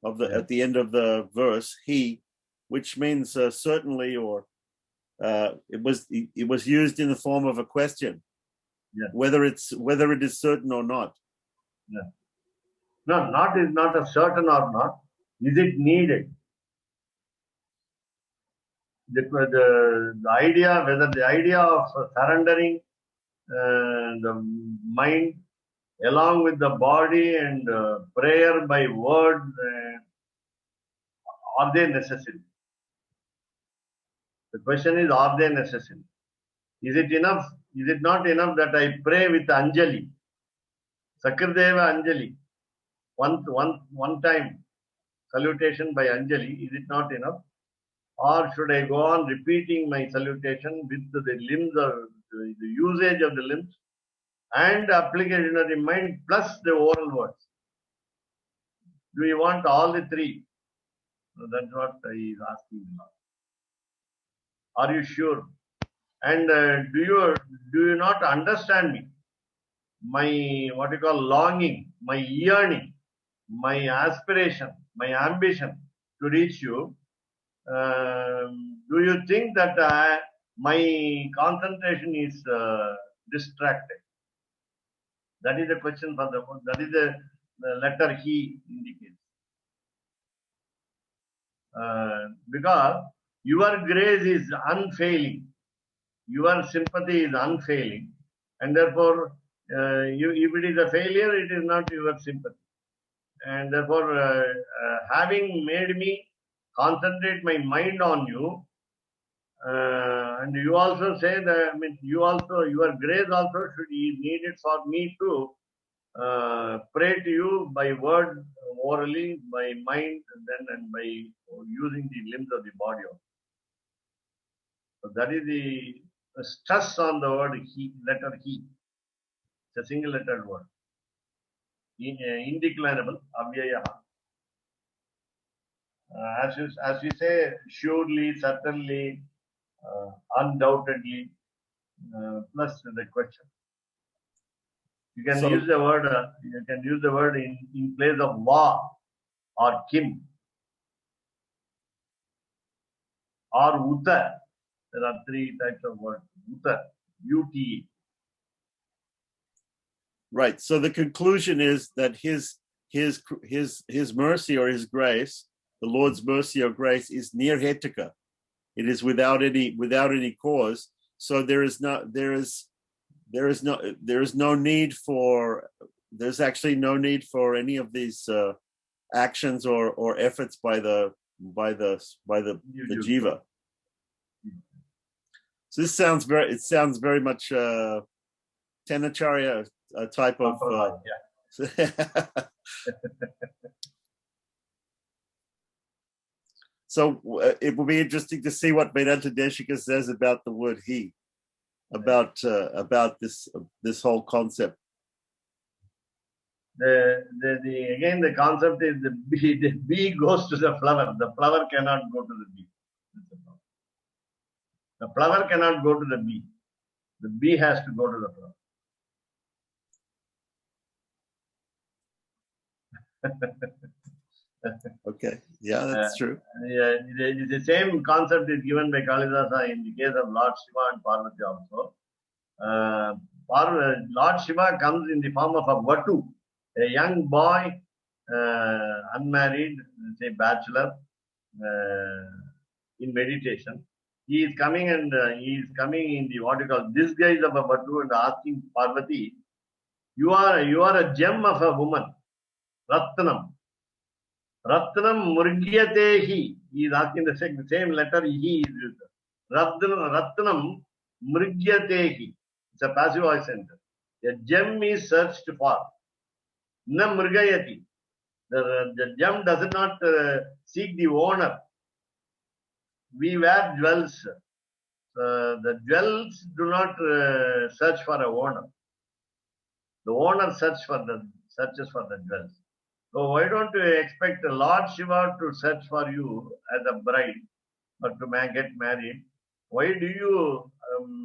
C: of the verse, "he," which means certainly, or it was used in the form of a question, whether it is certain or not.
B: Yeah. No, not is not a certain or not. Is it needed? The idea, whether the idea of surrendering the mind along with the body and prayer by word, are they necessary? The question is, are they necessary? Is it enough? Is it not enough that I pray with Anjali, Sakradeva Anjali, one time salutation by Anjali? Is it not enough? Or should I go on repeating my salutation with the limbs or the usage of the limbs and application of the mind plus the oral words? Do you want all the three? So that's what he is asking now. Are you sure? And do you not understand me? My what you call longing, my yearning, my aspiration, my ambition to reach you. Do you think that my concentration is distracted? That is the question for that is the letter he indicates. Because your grace is unfailing, your sympathy is unfailing, and therefore, if it is a failure, it is not your sympathy. And therefore, having made me concentrate my mind on you, and you also say that, I mean, your grace also should be needed for me to pray to you by word, orally, by mind, and by using the limbs of the body. So that is the stress on the word he, letter he. It's a single lettered word. Indeclinable, avyayaha. As you say, surely, certainly, undoubtedly, plus the question. You can use the word. You can use the word in place of va or kim or uta. There are three types of words. Uta, U-T-E.
C: Right. So the conclusion is that his mercy or his grace, the Lord's mercy or grace, is near hetika. It is without any cause. So there's actually no need for any of these actions or efforts by the jiva. So this sounds very much Tenacharya type of So it will be interesting to see what Vedanta Deshika says about the word he, about this whole concept.
B: Again, the concept is the bee goes to the flower. The flower cannot go to the bee. The flower cannot go to the bee. The bee has to go to the flower.
C: Okay, yeah, that's true.
B: Yeah, the same concept is given by Kalidasa in the case of Lord Shiva and Parvati also. Lord Shiva comes in the form of a Vatu. A young boy, unmarried, say bachelor, in meditation, he is coming and he is coming in the what you call disguise of a Batu and asking Parvati, you are a gem of a woman, Ratnam. Ratnam Murgyatehi. He is asking the same letter, he is used. Ratnam Murgyatehi. It's a passive voice sentence. A gem is searched for. Na Murgayati. The gem does not seek the owner. We wear jewels. The jewels do not search for a owner. The owner searches for the jewels. So why don't you expect Lord Shiva to search for you as a bride or to get married? Why do you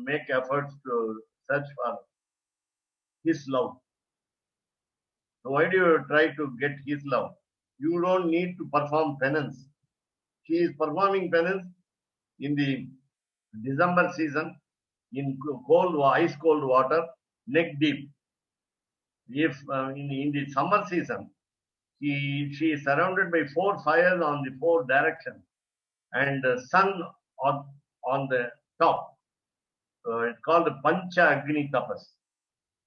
B: make efforts to search for his love? So why do you try to get his love? You don't need to perform penance. She is performing penance in the December season in ice cold water, neck deep. If in the summer season, she is surrounded by 4 fires on the 4 directions and the sun on the top. So it's called the Pancha Agni Tapas,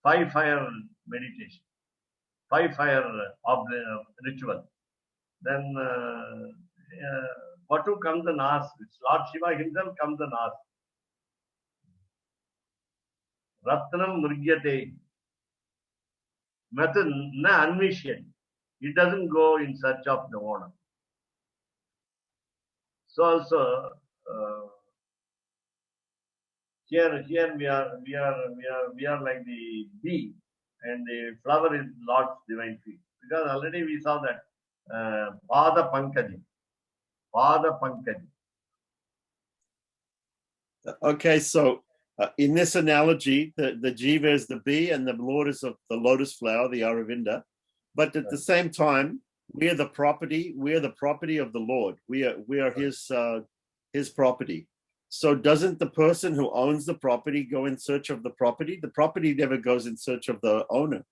B: 5 fire meditation, 5 fire ritual. Then Batu comes and asks, Lord Shiva himself comes and asks, Ratnam Murgyate, method na anvishyan. It doesn't go in search of the owner. So also here we are like the bee, and the flower is Lord's divine feet. Because already we saw that Pada Pankaji.
C: Okay, so in this analogy, the jiva is the bee and the Lord is the lotus flower, the Aravinda. But at the same time, we are the property of the Lord. We are his property. So doesn't the person who owns the property go in search of the property? The property never goes in search of the owner.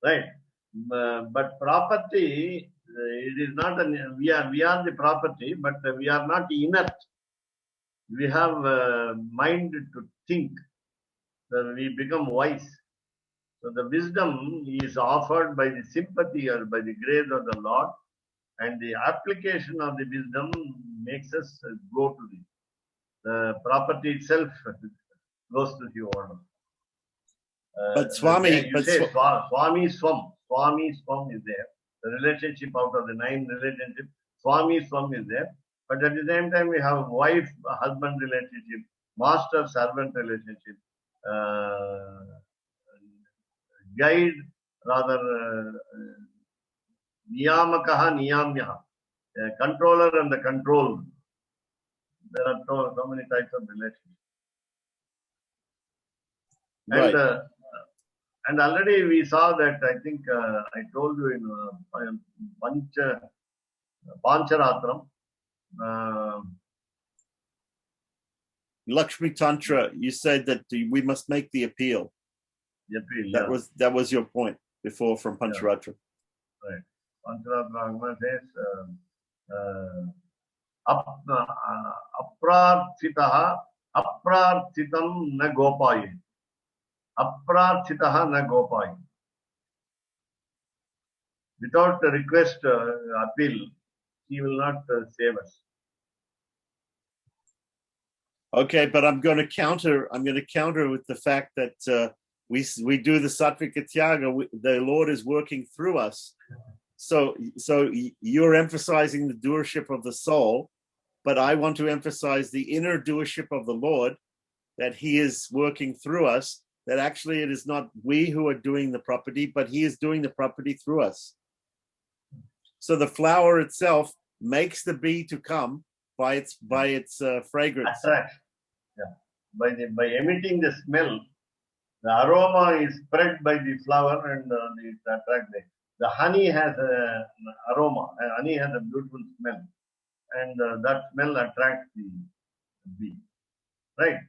B: Right. But property, it is not we are the property, but we are not inert. We have mind to think. So we become wise. So the wisdom is offered by the sympathy or by the grace of the Lord, and the application of the wisdom makes us go to the property itself goes to the owner.
C: But Swami,
B: Swami Swam is there. The relationship out of the 9 relationships, Swami Swam is there. But at the same time, we have wife-husband relationship, master-servant relationship, guide, rather niyamakaha, niyamyaha, controller and the controlled. There are so many types of relationships.
C: right.
B: And already we saw that, I think I told you in Pancharatram,
C: Lakshmi Tantra, you said that we must make the appeal. That was your point before from Pancharatra.
B: Yeah. Right. Pancharatra says, aprarthitam na gopaye. Aprarthitaha na gopaye. Without a request, appeal, he will not save us.
C: Okay, but I'm going to counter with the fact that we do the Sattvika Tyaga. The Lord is working through us. So you're emphasizing the doership of the soul, but I want to emphasize the inner doership of the Lord, that he is working through us, that actually it is not we who are doing the property, but he is doing the property through us. So the flower itself makes the bee to come by its fragrance.
B: Attract. Yeah. By emitting the smell, the aroma is spread by the flower and it attracts it. The honey has an aroma. Honey has a beautiful smell, and that smell attracts the bee. Right.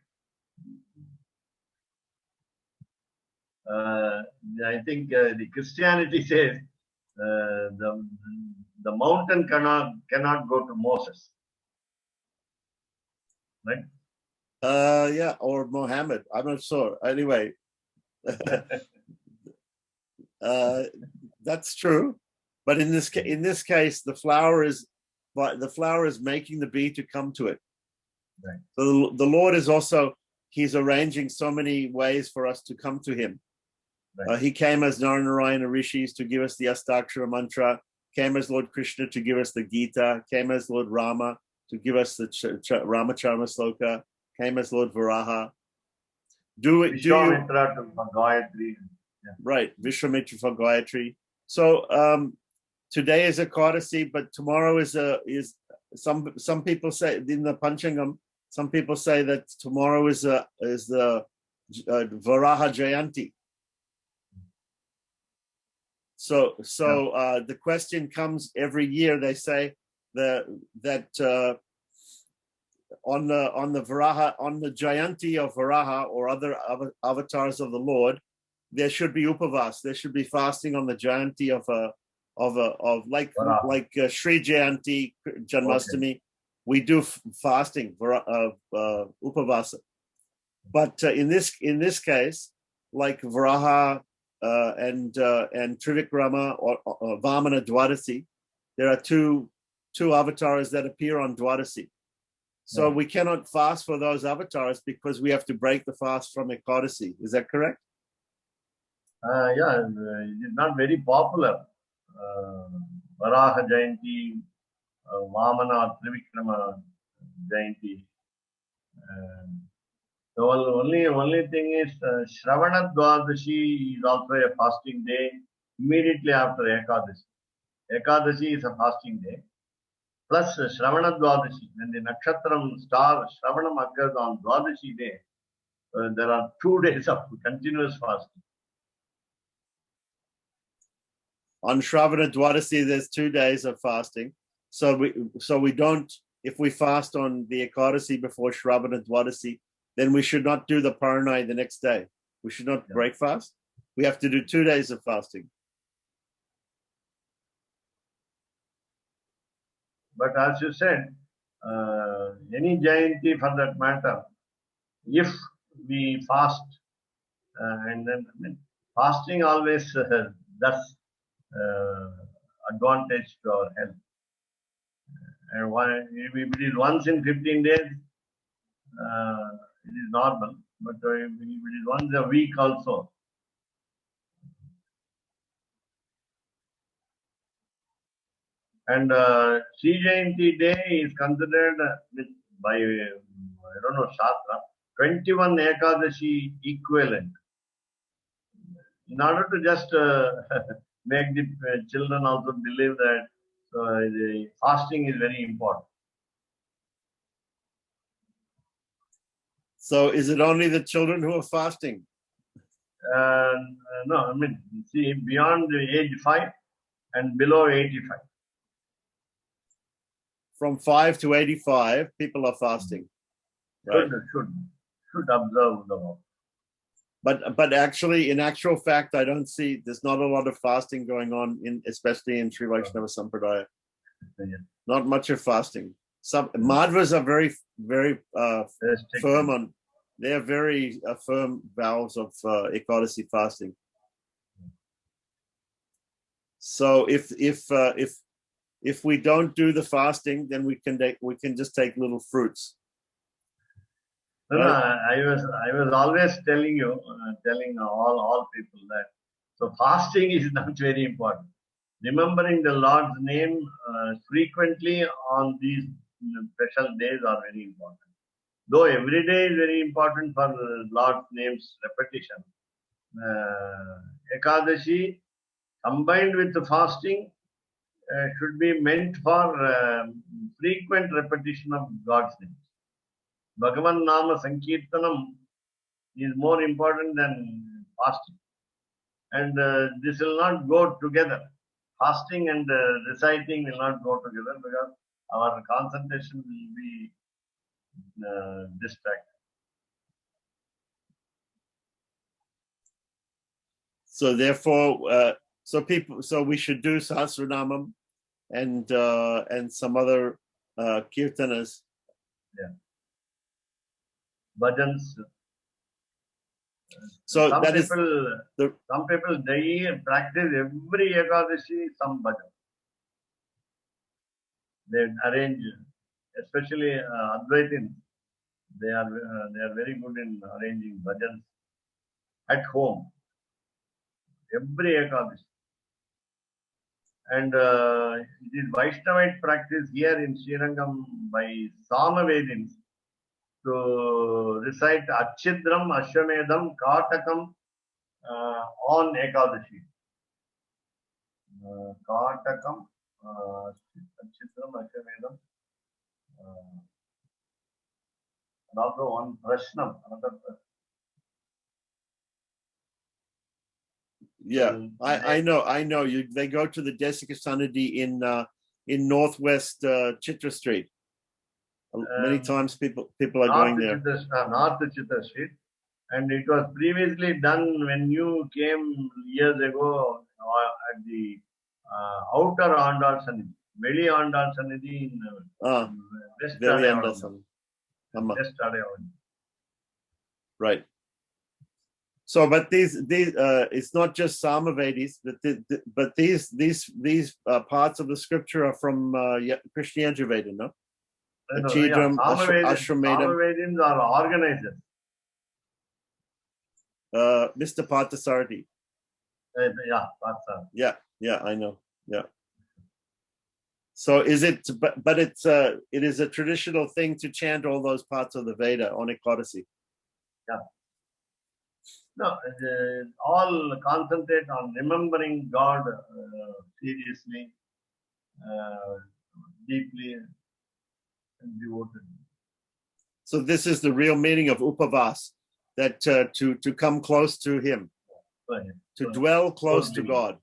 B: I think the Christianity says the mountain cannot go to Moses, right?
C: Yeah, or Mohammed. I'm not sure. Anyway, that's true. But in this case, the flower is making the bee to come to it.
B: Right.
C: So the Lord is also, he's arranging so many ways for us to come to him.
B: Right.
C: He came as Naranarayana Rishis to give us the Astakshara mantra, came as Lord Krishna to give us the Gita, came as Lord Rama to give us the Ramacharma Sloka, came as Lord Varaha.
B: Vishwamitra for Gayatri. Yeah.
C: Right, Vishwamitra for Gayatri. So today is Ekadasi, but tomorrow is some people say in the Panchangam, some people say that tomorrow is the Varaha Jayanti. So the question comes every year. They say that on the Varaha, on the Jayanti of Varaha or other avatars of the Lord, there should be upavas. There should be fasting on the Jayanti of Sri Jayanti Janmashtami. Okay. We do fasting of upavasa, but in this case, like Varaha and Trivikrama or Vamana Dwadasi, there are two avatars that appear on Dwadasi. So we cannot fast for those avatars because we have to break the fast from Ekadasi. Is that correct?
B: Yeah, it is not very popular. Varaha Jayanti, Vamana, Trivikrama Jayanti. The only thing is Shravana Dwadashi is also a fasting day immediately after Ekadashi. Ekadashi is a fasting day. Plus Shravana Dwadashi, when the Nakshatram star Shravanam occurs on Dwadashi day, there are 2 days of continuous fasting.
C: On Shravana Dwadasi, there's 2 days of fasting. So we don't, if we fast on the Ekadasi before Shravana Dwadasi, then we should not do the Paranai the next day. We should not break fast. We have to do 2 days of fasting.
B: But as you said, any Jayanti for that matter, if we fast, and then fasting always does advantage to our health. And if we did once in 15 days, it is normal. But if we did once a week also, and Sri Jayanti day is considered by I don't know Shastra 21 Ekadashi equivalent. In order to just make the children also believe that the fasting is very important.
C: So is it only the children who are fasting?
B: No, I mean, see, beyond the age 5 and below 85.
C: From 5 to 85, people are fasting. Right?
B: Should observe the law.
C: But actually, in actual fact, I don't see, there's not a lot of fasting going on, especially in Sri Vaishnava Sampradaya.
B: Yeah.
C: Not much of fasting. Some Madhvas are very, very firm on, they're very firm vows of Ekadasi fasting. So if we don't do the fasting, then we can just take little fruits.
B: No, I was always telling all people that so fasting is not very important. Remembering the Lord's name frequently on these special days are very important. Though every day is very important for Lord's name's repetition. Ekadashi combined with the fasting should be meant for frequent repetition of God's name. Bhagavan Nama Sankirtanam is more important than fasting. And this will not go together. Fasting and reciting will not go together because our concentration will be distracted.
C: So therefore, so we should do Sahasranamam and some other kirtanas.
B: Bhajans.
C: So
B: Some
C: that is
B: some people they practice every Ekadashi some bhajan. They arrange, especially Advaitins. They are very good in arranging bhajans at home. Every Ekadashi. And it is Vaishnavite practice here in Srirangam by Samavedins to recite Achidram, Ashwamedham, Katakam on Ekadashi. Katakam, Achidram, Ashwamedham, and also one Prashnam, another Prashnam.
C: Yeah, I know. They go to the Desika Sannidhi in northwest Chitra Street. Many times people are going there.
B: North Chitra Street, and it was previously done when you came years ago at the outer Andal Sannidhi, Veli Andal Sannidhi in West Adayavalam. West Adayavalam.
C: Right. So, but these it's not just Samavedis, but these parts of the scripture are from Krishna Yajurveda, no? Achidram, Ashwamedham.
B: Samavedins are organizers.
C: Mr. Parthasarathy.
B: Yeah, Parthasarathy.
C: Yeah, I know. Yeah. So is it? But it is a traditional thing to chant all those parts of the Veda on Ekadasi.
B: Yeah. No, all concentrate on remembering God seriously, deeply, and devoted.
C: So this is the real meaning of upavas, that to come close to Him, to dwell close to God.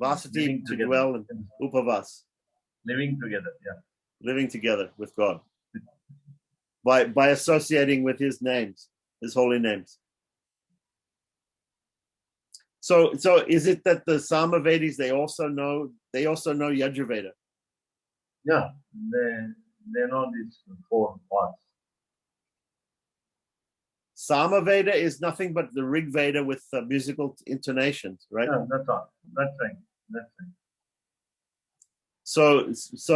C: Vasati, to dwell in upavas.
B: Living together, yeah.
C: Living together with God. By associating with His names, His holy names. So is it that the Samavedis they also know Yajurveda?
B: Yeah, they know these 4 parts.
C: Samaveda is nothing but the Rig Veda with musical intonations, right?
B: Yeah, that's all. That's right.
C: So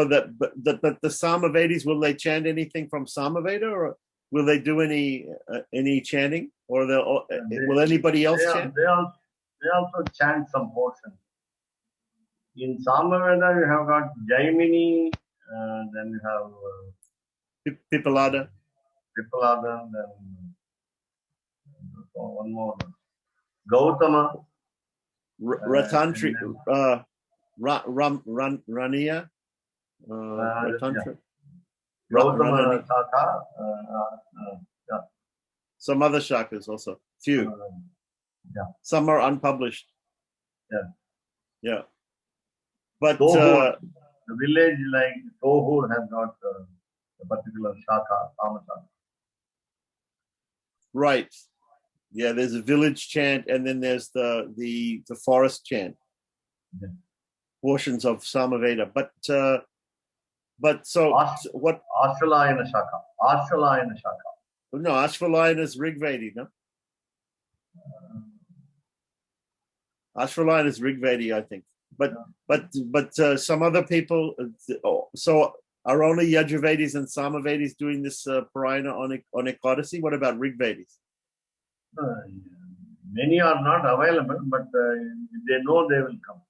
C: that but the Samavedis, will they chant anything from Samaveda, or will they do any chanting, or will anybody else chant?
B: They also chant some portions. In Samaveda, you have got Jaimini, then you have
C: Pipalada,
B: then one more, Gautama,
C: Ratantri, Rania, Ratantra,
B: Gautama Shaka, yeah.
C: Some other shakas also, few.
B: Yeah.
C: Some are unpublished. Yeah. But
B: the village like Tohur has got a particular shaka, Kama Shaka.
C: Right. Yeah, there's a village chant, and then there's the forest chant.
B: Yeah.
C: Portions of Samaveda. But so what?
B: Ashvalayana Shaka.
C: No, Ashvalayana is Rigvedi, no? Ashvalayana is Rigvedi, I think. But some other people. So are only Yajurvedis and Samavedis doing this Parayana on Ekadasi? What about Rigvedis?
B: Many are not available, but if they know, they will come.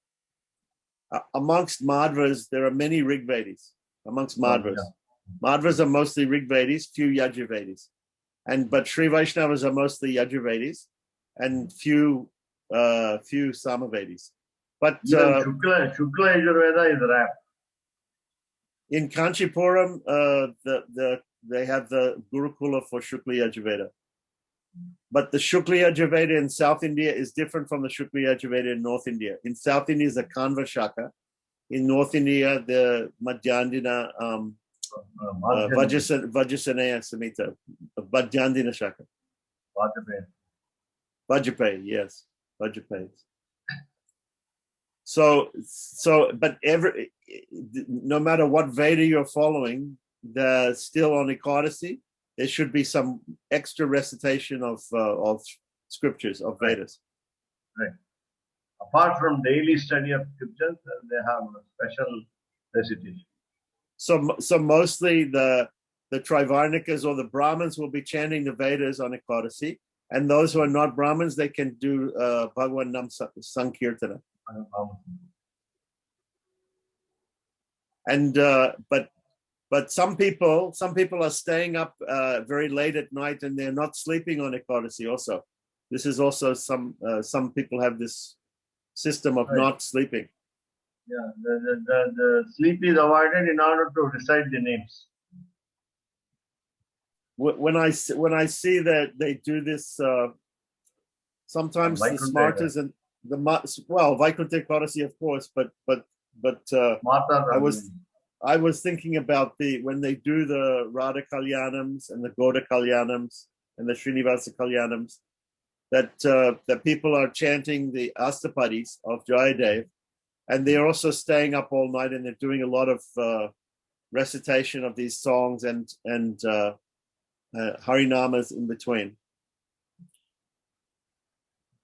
C: Amongst Madhvas, there are many Rigvedis. Amongst Madhvas. Madhvas are mostly Rigvedis, few Yajurvedis. But Sri Vaishnavas are mostly Yajurvedis and few Samavedis. But
B: Shukla Yajurveda is rare.
C: In Kanchipuram, they have the Gurukula for Shukla Yajurveda. But the Shukla Yajurveda in South India is different from the Shukla Yajurveda in North India. In South India is the Kanva Shaka. In North India, the Madhyandina Vajrasanaya Samhita, Madhyandina Shaka.
B: Vajrapāya,
C: Yes. Vajrapayas. But no matter what Veda you're following, still on Ekadasi, there should be some extra recitation of scriptures, of Vedas.
B: Right. Apart from daily study of scriptures, they have a special recitation.
C: So mostly the Trivarnikas or the Brahmins will be chanting the Vedas on Ekadasi, and those who are not Brahmins, they can do Bhagwan Nam Sankirtana. And but some people are staying up very late at night and they're not sleeping on Ekadasi also. This is also some people have this system of not sleeping.
B: Yeah, the sleep is avoided in order to recite the names.
C: When I see that they do this, sometimes the Smartas and Vaikuntha Ekadasi, of course, but I was thinking about when they do the Radha Kalyanams and the Goda Kalyanams and the Srinivasa Kalyanams, that people are chanting the Astapadis of Jayadev, and they're also staying up all night and they're doing a lot of recitation of these songs and Harinamas in between.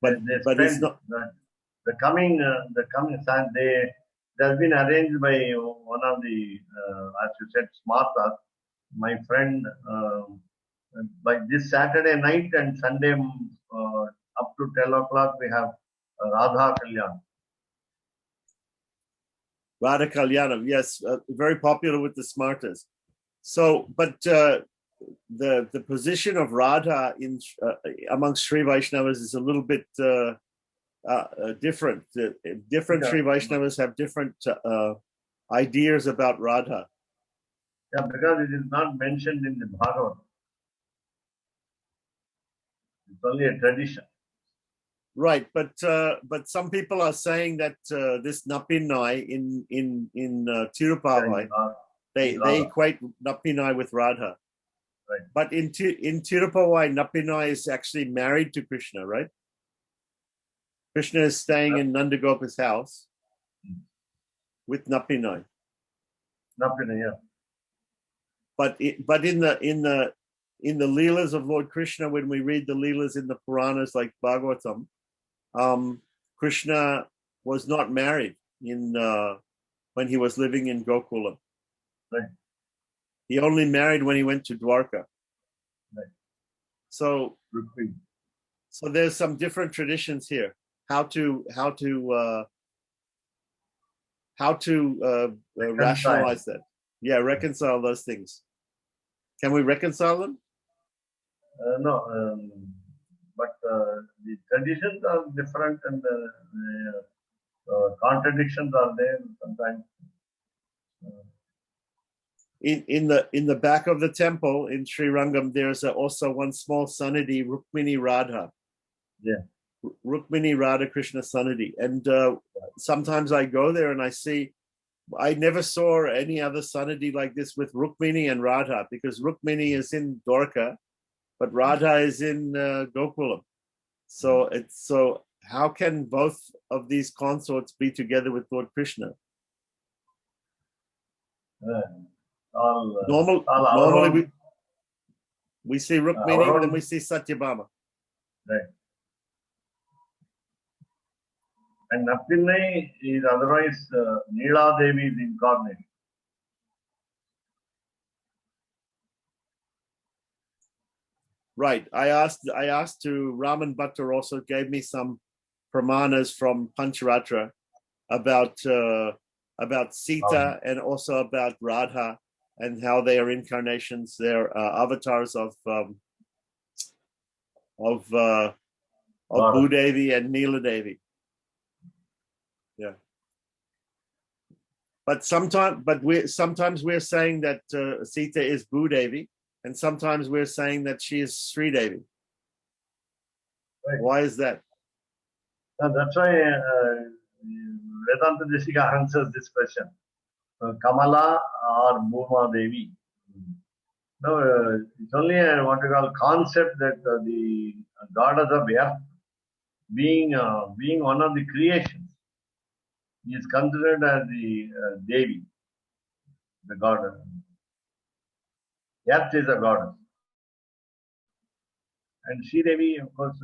C: But it's not
B: the coming Sunday. It has been arranged by one of the, as you said, Smartas, my friend. By this Saturday night and Sunday up to 10 o'clock, we have Radha Kalyan.
C: Radha Kalyanam, yes, very popular with the Smartas. So, but the position of Radha amongst Sri Vaishnavas is a little bit different. Different Sri Vaishnavas have different ideas about Radha.
B: Yeah, because it is not mentioned in the Bhagavad. It's only a tradition.
C: Right, but some people are saying that this Napinai in Tirupavai, they equate Napinai with Radha.
B: Right.
C: But in Tirupavai, Napinai is actually married to Krishna, right? Krishna is staying in Nandagopa's house with Napinai.
B: Napinai, yeah.
C: But in the Leelas of Lord Krishna, when we read the Leelas in the Puranas like Bhagavatam, Krishna was not married when he was living in Gokula.
B: Right.
C: He only married when he went to Dwarka.
B: Right.
C: So there's some different traditions here. How to rationalize that? Yeah, reconcile those things. Can we reconcile them?
B: No, but the traditions are different and the contradictions are there sometimes.
C: In the back of the temple in Sri Rangam, there's also one small Sannidhi, Rukmini Radha.
B: Yeah.
C: Rukmini Radha Krishna Sannidhi. And sometimes I go there and I never saw any other Sannidhi like this with Rukmini and Radha, because Rukmini is in Dwarka, but Radha is in Gokulam. So how can both of these consorts be together with Lord Krishna? Normally we see Rukmini and then we see Satyabhama.
B: Right. And Napinai is otherwise Neela Devi's incarnate.
C: Right. I asked to Raman Bhattar also gave me some pramanas from Pancharatra about Sita and also about Radha and how they are incarnations, they're avatars of Bhudevi and Neela Devi. Yeah. But sometimes we're saying that Sita is Bhudevi, and sometimes we're saying that she is Sri Devi.
B: Right.
C: Why is that?
B: That's why Vedanta Desika answers this question. Kamala or Bhuma Devi. No, it's only what we call concept that the goddess of earth being one of the creations, he is considered as the Devi, the goddess. Earth is a goddess. And Sri Devi, of course,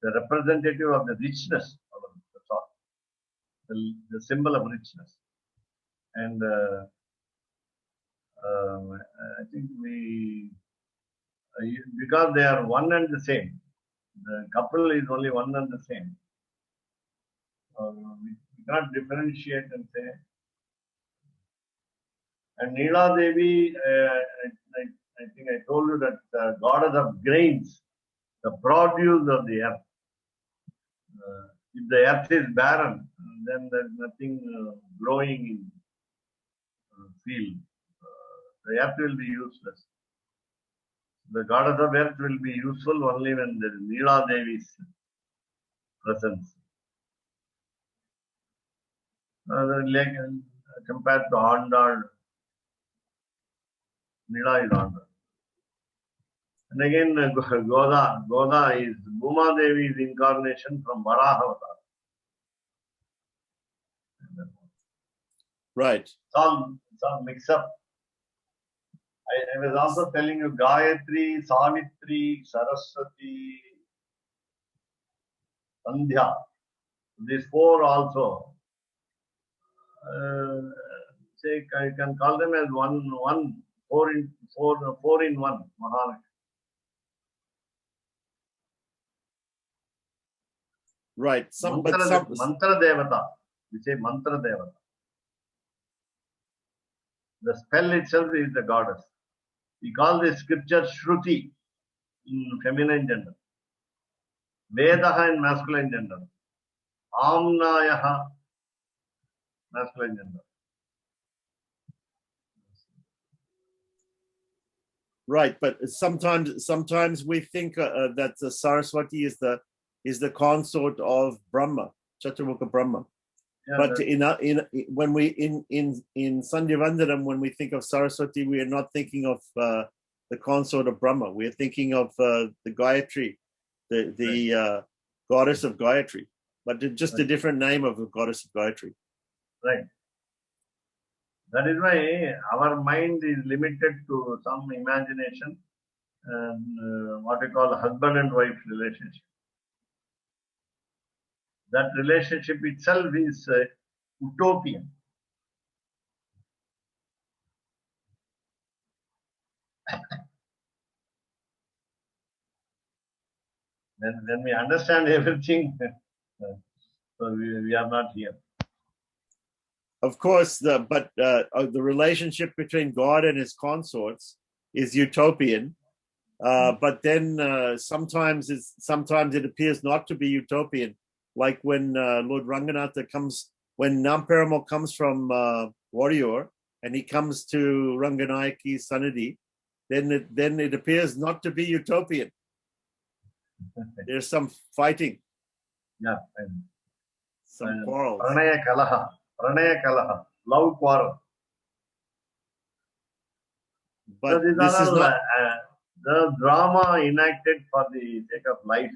B: the representative of the richness of the soil, the symbol of richness. And I think because they are one and the same, the couple is only one and the same. We cannot differentiate and say. And Neela Devi, I think I told you that goddess of grains, the produce of the earth. If the earth is barren, then there's nothing growing in field. The earth will be useless. The goddess of earth will be useful only when there is Neela Devi's presence. Compared to Andal, Neela is Andal. And again, Goda is Bhuma Devi's incarnation from Varaha Avatar.
C: Right.
B: It's all mixed up. I was also telling you Gayatri, Savitri, Saraswati, Sandhya. These four also. Say I can call them as four in one Mahalakshmi.
C: Right.
B: Mantra Devata. We say Mantra Devata. The spell itself is the goddess. We call this scripture Shruti in feminine gender, Vedaha in masculine gender, Amnayaha masculine gender.
C: Right, but sometimes we think that the Saraswati is the consort of Brahma, Chaturmukha Brahma. Yeah, but when we in Sandhyavandanam, when we think of Saraswati, we are not thinking of the consort of Brahma. We are thinking of the Gayatri, the goddess of Gayatri, but just a different name of the goddess of Gayatri.
B: Right. That is why our mind is limited to some imagination and what we call husband and wife relationship. That relationship itself is utopian. When we understand everything, so we are not here.
C: Of course, but the relationship between God and his consorts is utopian. But then sometimes it appears not to be utopian. Like when Lord Ranganatha comes, when Namperamal comes from Warrior and he comes to Ranganayaki's Sannidhi, then it appears not to be utopian. There's some fighting.
B: Yeah.
C: Some quarrels.
B: Pranaya Kalaha, love quarrel.
C: But
B: so this is not the drama enacted for the sake of life.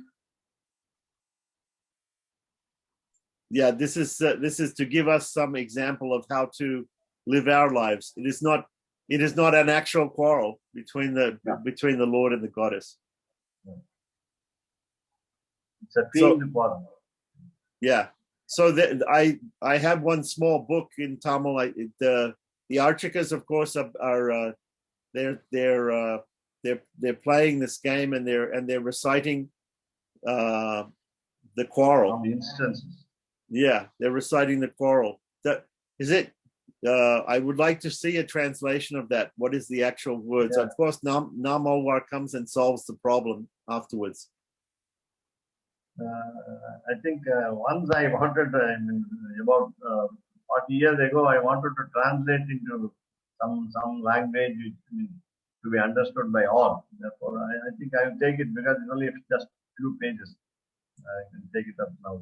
C: Yeah, this is to give us some example of how to live our lives. It is not an actual quarrel between the Lord and the goddess.
B: It's a field quarrel.
C: Yeah. So I have one small book in Tamil. The Archakas, of course, are they're playing this game and they're reciting the quarrel.
B: Some instances.
C: Yeah, they're reciting the quarrel. Is it? I would like to see a translation of that. What is the actual words? Yeah. Of course, Nam Alwar comes and solves the problem afterwards.
B: I think once I wanted, about 40 years ago, I wanted to translate into some language to be understood by all. Therefore, I think I will take it because it's only just few pages. I can take it up now.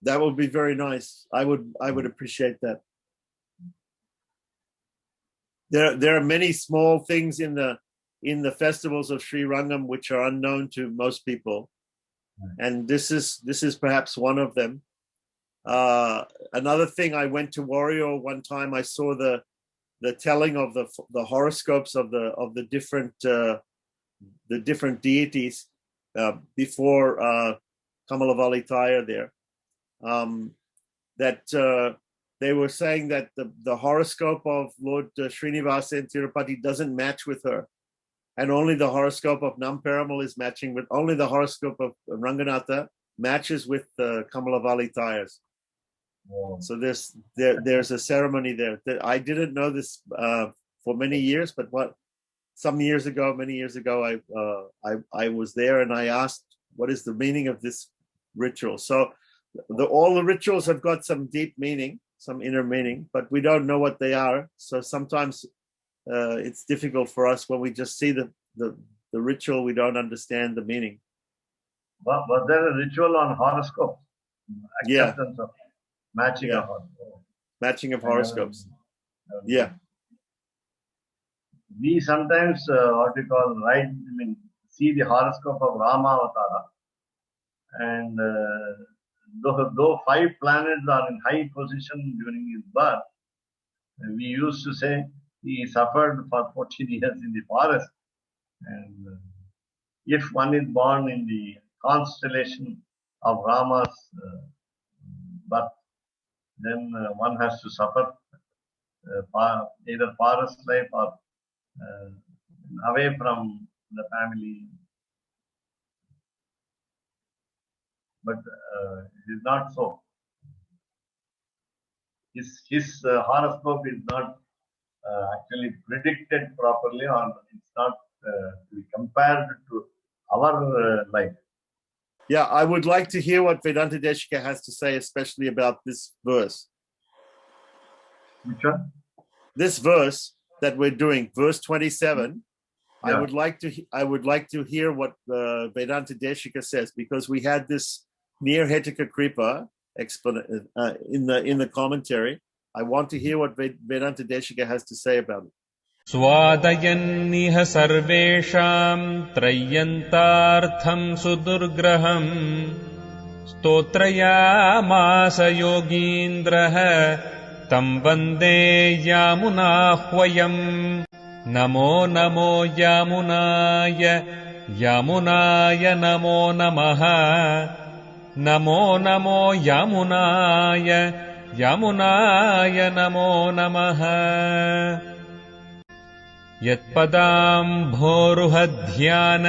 C: That would be very nice. I would appreciate that. There are many small things in the festivals of Sri Rangam which are unknown to most people. and this is perhaps one of them. Another thing, I went to Warrior one time. I saw the telling of the horoscopes of the different deities before Kamalavali Thayar there. That they were saying that the horoscope of Lord Srinivasa in Tirupati doesn't match with her, and only the horoscope of Namperamal is matching with, only the horoscope of Ranganatha matches with Kamalavali Thayar's.
B: Oh.
C: So there's a ceremony there that I didn't know this for many years, but many years ago, I was there and I asked, what is the meaning of this ritual? So all the rituals have got some deep meaning, some inner meaning, but we don't know what they are. So sometimes it's difficult for us when we just see the ritual, we don't understand the meaning.
B: Was there a ritual on horoscope?
C: Yeah.
B: Acceptance of matching
C: Yeah.
B: of horoscope.
C: Matching of horoscopes. Yeah.
B: We sometimes see the horoscope of Rama Avatara, and though 5 planets are in high position during his birth, we used to say he suffered for 14 years in the forest, and if one is born in the constellation of Rama's birth, then one has to suffer either forest life or away from the family. But it is not so. His horoscope is not actually predicted properly, or it's not to be compared to our life.
C: Yeah, I would like to hear what Vedanta Deshika has to say, especially about this verse.
B: Which one?
C: This verse that we're doing, verse 27.
B: Yeah.
C: I would like to hear what Vedanta Deshika says, because we had this near Hetika Kripa in the commentary. I want to hear what Vedanta Deshika has to say about it.
A: स्वादयन्निह सर्वेषाम् त्रय्यन्तार्थम् सुदुर्ग्रहम् स्तोत्रयामास योगीन्द्रः तम् वन्दे यामुनाह्वयम् नमो नमो यामुनाय यामुनाय नमो नमः नमो नमो यामुनाय यामुनाय नमो नमः यत्पदाम्भोरुहध्यान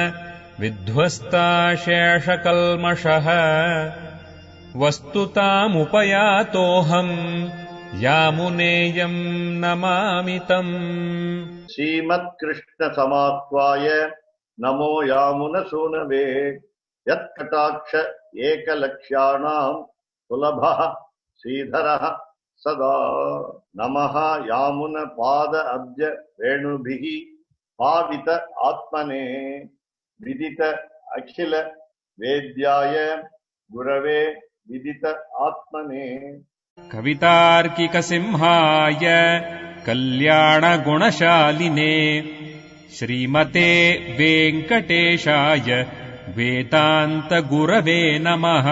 A: विध्वस्ताशेषकल्मषः वस्तुतामुपयातोऽहम् यामुनेयम् नमामि तम्
B: Srimad Krishna Samattvaya Namo Yamuna Sunave Yat Kataksha Ekalakshanam Sulabha Sridharaha Sada Namaha Yamuna Pada Abja Venubhihi Pavita Atmane Vidita Akhila Vedyaya Gurave Vidita Atmane
A: कवितार्किकसिंहाय कल्याणगुणशालिने श्रीमते वेङ्कटेशाय वेदान्तगुरवे नमः।